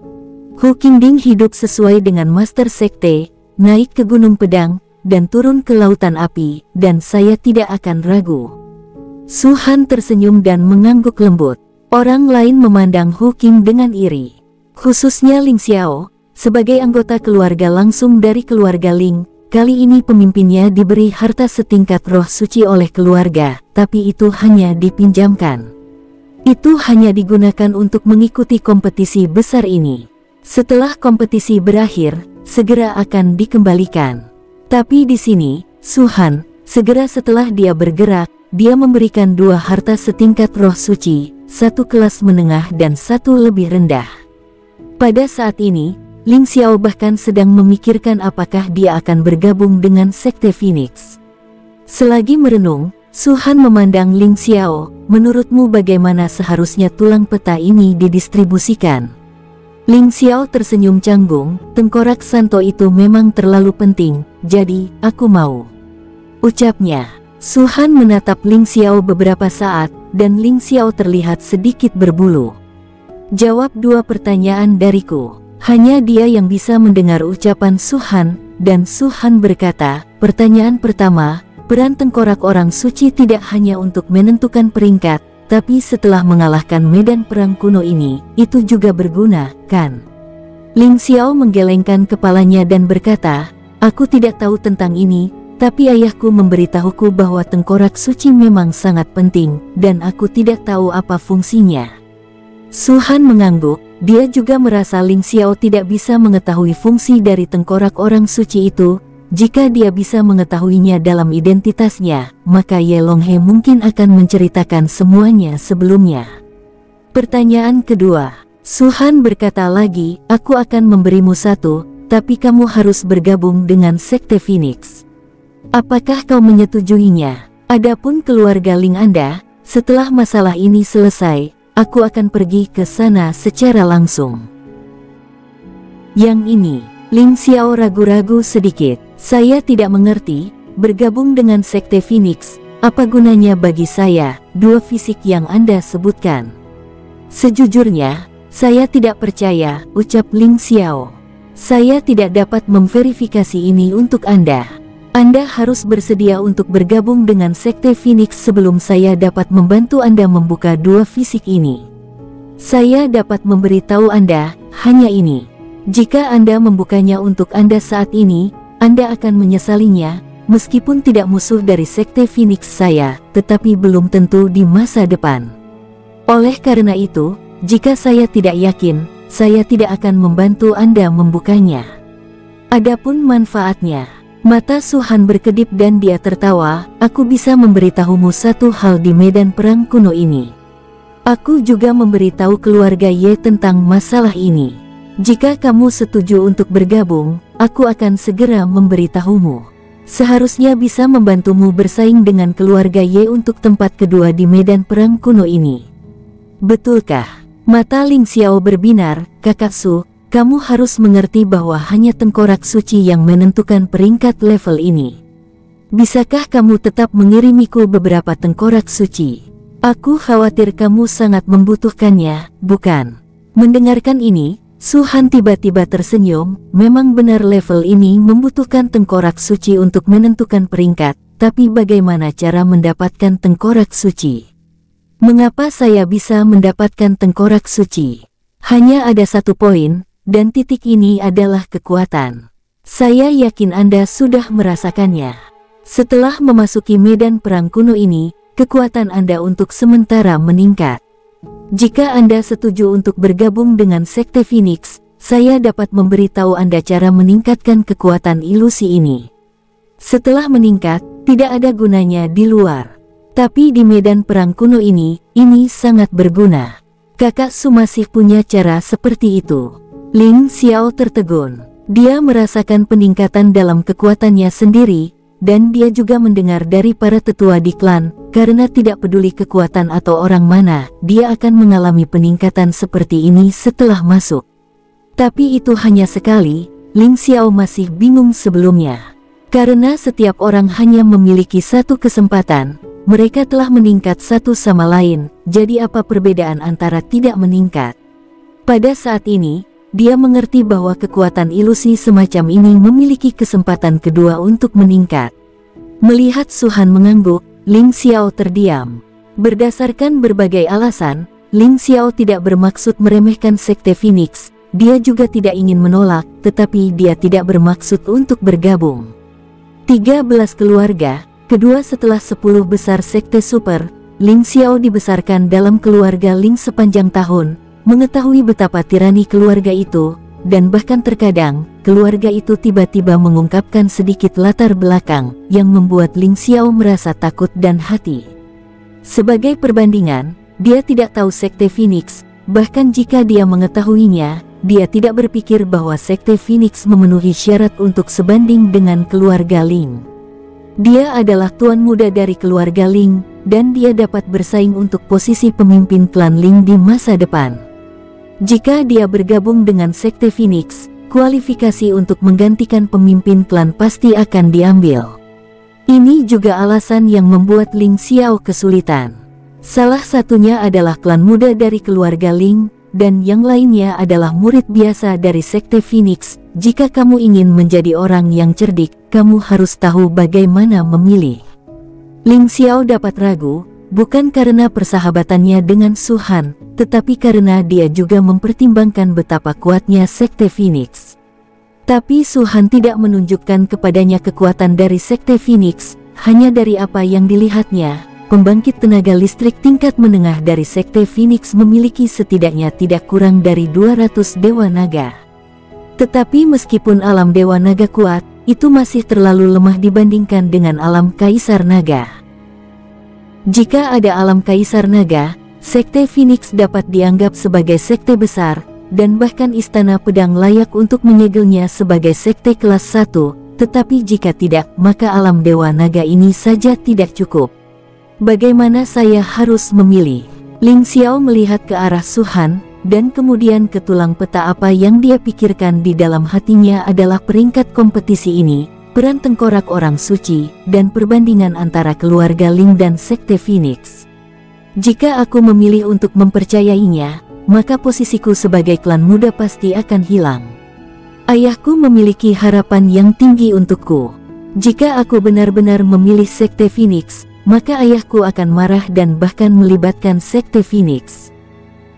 Hu Qingding hidup sesuai dengan Master Sekte, naik ke Gunung Pedang, dan turun ke Lautan Api, dan saya tidak akan ragu. Su Han tersenyum dan mengangguk lembut. Orang lain memandang Hu Qing dengan iri. Khususnya Ling Xiao, sebagai anggota keluarga langsung dari keluarga Ling, kali ini pemimpinnya diberi harta setingkat roh suci oleh keluarga, tapi itu hanya dipinjamkan. Itu hanya digunakan untuk mengikuti kompetisi besar ini. Setelah kompetisi berakhir, segera akan dikembalikan. Tapi di sini, Su Han, segera setelah dia bergerak, dia memberikan 2 harta setingkat roh suci, 1 kelas menengah dan 1 lebih rendah. Pada saat ini, Ling Xiao bahkan sedang memikirkan apakah dia akan bergabung dengan Sekte Phoenix. Selagi merenung, Su Han memandang Ling Xiao, "Menurutmu bagaimana seharusnya tulang peta ini didistribusikan?" Ling Xiao tersenyum canggung, "Tengkorak Santo itu memang terlalu penting, jadi aku mau," ucapnya. Su Han menatap Ling Xiao beberapa saat, dan Ling Xiao terlihat sedikit berbulu. "Jawab 2 pertanyaan dariku." Hanya dia yang bisa mendengar ucapan Su Han, dan Su Han berkata, "Pertanyaan pertama, peran tengkorak orang suci tidak hanya untuk menentukan peringkat, tapi setelah mengalahkan medan perang kuno ini, itu juga berguna, kan?" Ling Xiao menggelengkan kepalanya dan berkata, "Aku tidak tahu tentang ini, tapi ayahku memberitahuku bahwa tengkorak suci memang sangat penting, dan aku tidak tahu apa fungsinya." Su Han mengangguk, dia juga merasa Ling Xiao tidak bisa mengetahui fungsi dari tengkorak orang suci itu. Jika dia bisa mengetahuinya dalam identitasnya, maka Ye Longhe mungkin akan menceritakan semuanya sebelumnya. Pertanyaan kedua, Su Han berkata lagi, "Aku akan memberimu 1, tapi kamu harus bergabung dengan Sekte Phoenix. Apakah kau menyetujuinya? Adapun keluarga Ling Anda, setelah masalah ini selesai, aku akan pergi ke sana secara langsung." Yang ini, Ling Xiao ragu-ragu sedikit. "Saya tidak mengerti, bergabung dengan Sekte Phoenix, apa gunanya bagi saya, 2 fisik yang Anda sebutkan?" "Sejujurnya, saya tidak percaya," ucap Ling Xiao. "Saya tidak dapat memverifikasi ini untuk Anda. Anda harus bersedia untuk bergabung dengan Sekte Phoenix sebelum saya dapat membantu Anda membuka 2 fisik ini. Saya dapat memberitahu Anda, hanya ini. Jika Anda membukanya untuk Anda saat ini, Anda akan menyesalinya, meskipun tidak musuh dari Sekte Phoenix saya, tetapi belum tentu di masa depan. Oleh karena itu, jika saya tidak yakin, saya tidak akan membantu Anda membukanya. Adapun manfaatnya, mata Su Han berkedip dan dia tertawa, aku bisa memberitahumu satu hal di medan perang kuno ini. Aku juga memberitahu keluarga Ye tentang masalah ini. Jika kamu setuju untuk bergabung, aku akan segera memberitahumu. Seharusnya bisa membantumu bersaing dengan keluarga Ye untuk tempat kedua di medan perang kuno ini. Betulkah? Mata Ling Xiao berbinar, Kakak Su, kamu harus mengerti bahwa hanya tengkorak suci yang menentukan peringkat level ini. Bisakah kamu tetap mengirimiku beberapa tengkorak suci? Aku khawatir kamu sangat membutuhkannya, bukan? Mendengarkan ini, Su Han tiba-tiba tersenyum, memang benar level ini membutuhkan tengkorak suci untuk menentukan peringkat, tapi bagaimana cara mendapatkan tengkorak suci? Mengapa saya bisa mendapatkan tengkorak suci? Hanya ada satu poin, dan titik ini adalah kekuatan. Saya yakin Anda sudah merasakannya. Setelah memasuki medan perang kuno ini, kekuatan Anda untuk sementara meningkat. Jika Anda setuju untuk bergabung dengan Sekte Phoenix, saya dapat memberitahu Anda cara meningkatkan kekuatan ilusi ini. Setelah meningkat, tidak ada gunanya di luar. Tapi di medan perang kuno ini sangat berguna. Kakak Su masih punya cara seperti itu. Ling Xiao tertegun. Dia merasakan peningkatan dalam kekuatannya sendiri, dan dia juga mendengar dari para tetua di klan, karena tidak peduli kekuatan atau orang mana, dia akan mengalami peningkatan seperti ini setelah masuk. Tapi itu hanya sekali, Ling Xiao masih bingung sebelumnya. Karena setiap orang hanya memiliki satu kesempatan, mereka telah meningkat satu sama lain, jadi apa perbedaan antara tidak meningkat? Pada saat ini, dia mengerti bahwa kekuatan ilusi semacam ini memiliki kesempatan kedua untuk meningkat. Melihat Su Han mengangguk, Ling Xiao terdiam. Berdasarkan berbagai alasan, Ling Xiao tidak bermaksud meremehkan Sekte Phoenix, dia juga tidak ingin menolak, tetapi dia tidak bermaksud untuk bergabung. 13 keluarga, kedua setelah 10 besar Sekte Super, Ling Xiao dibesarkan dalam keluarga Ling sepanjang tahun, mengetahui betapa tirani keluarga itu, dan bahkan terkadang, keluarga itu tiba-tiba mengungkapkan sedikit latar belakang, yang membuat Ling Xiao merasa takut dan hati. Sebagai perbandingan, dia tidak tahu Sekte Phoenix, bahkan jika dia mengetahuinya, dia tidak berpikir bahwa Sekte Phoenix memenuhi syarat untuk sebanding dengan keluarga Ling. Dia adalah tuan muda dari keluarga Ling, dan dia dapat bersaing untuk posisi pemimpin klan Ling di masa depan. Jika dia bergabung dengan Sekte Phoenix, kualifikasi untuk menggantikan pemimpin klan pasti akan diambil. Ini juga alasan yang membuat Ling Xiao kesulitan. Salah satunya adalah klan muda dari keluarga Ling, dan yang lainnya adalah murid biasa dari Sekte Phoenix. Jika kamu ingin menjadi orang yang cerdik, kamu harus tahu bagaimana memilih. Ling Xiao dapat ragu, bukan karena persahabatannya dengan Su Han, tetapi karena dia juga mempertimbangkan betapa kuatnya Sekte Phoenix. Tapi Su Han tidak menunjukkan kepadanya kekuatan dari Sekte Phoenix, hanya dari apa yang dilihatnya. Pembangkit tenaga listrik tingkat menengah dari Sekte Phoenix memiliki setidaknya tidak kurang dari 200 Dewa Naga. Tetapi meskipun alam Dewa Naga kuat, itu masih terlalu lemah dibandingkan dengan alam Kaisar Naga. Jika ada alam Kaisar Naga, Sekte Phoenix dapat dianggap sebagai sekte besar, dan bahkan Istana Pedang layak untuk menyegelnya sebagai sekte kelas 1, tetapi jika tidak, maka alam Dewa Naga ini saja tidak cukup. Bagaimana saya harus memilih? Ling Xiao melihat ke arah Su Han, dan kemudian ke tulang peta. Apa yang dia pikirkan di dalam hatinya adalah peringkat kompetisi ini, peran tengkorak orang suci, dan perbandingan antara keluarga Ling dan Sekte Phoenix. Jika aku memilih untuk mempercayainya, maka posisiku sebagai klan muda pasti akan hilang. Ayahku memiliki harapan yang tinggi untukku. Jika aku benar-benar memilih Sekte Phoenix, maka ayahku akan marah dan bahkan melibatkan Sekte Phoenix.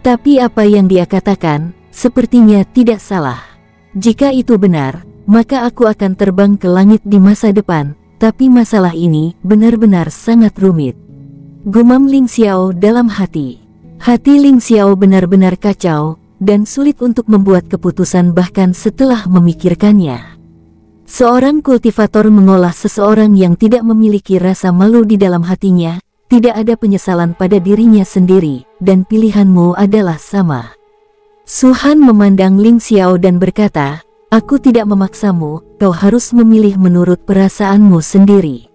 Tapi apa yang dia katakan, sepertinya tidak salah. Jika itu benar, maka aku akan terbang ke langit di masa depan, tapi masalah ini benar-benar sangat rumit. Gumam Ling Xiao dalam hati. Hati Ling Xiao benar-benar kacau, dan sulit untuk membuat keputusan bahkan setelah memikirkannya. Seorang kultivator mengolah seseorang yang tidak memiliki rasa malu di dalam hatinya, tidak ada penyesalan pada dirinya sendiri, dan pilihanmu adalah sama. Su Han memandang Ling Xiao dan berkata, "Aku tidak memaksamu, kau harus memilih menurut perasaanmu sendiri.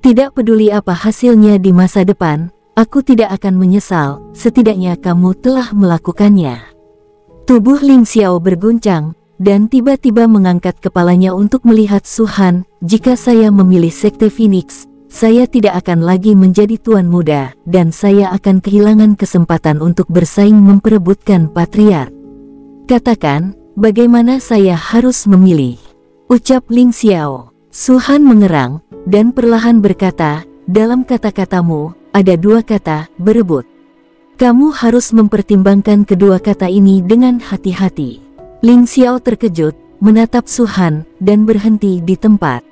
Tidak peduli apa hasilnya di masa depan, aku tidak akan menyesal, setidaknya kamu telah melakukannya." Tubuh Ling Xiao berguncang, dan tiba-tiba mengangkat kepalanya untuk melihat Su Han. "Jika saya memilih Sekte Phoenix, saya tidak akan lagi menjadi tuan muda, dan saya akan kehilangan kesempatan untuk bersaing memperebutkan Patriark. Katakan, bagaimana saya harus memilih?" ucap Ling Xiao. Su Han mengerang, dan perlahan berkata, "Dalam kata-katamu, ada dua kata, berebut. Kamu harus mempertimbangkan kedua kata ini dengan hati-hati." Ling Xiao terkejut, menatap Su Han, dan berhenti di tempat.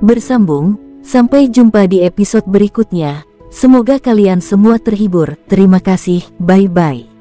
Bersambung, sampai jumpa di episode berikutnya. Semoga kalian semua terhibur. Terima kasih, bye-bye.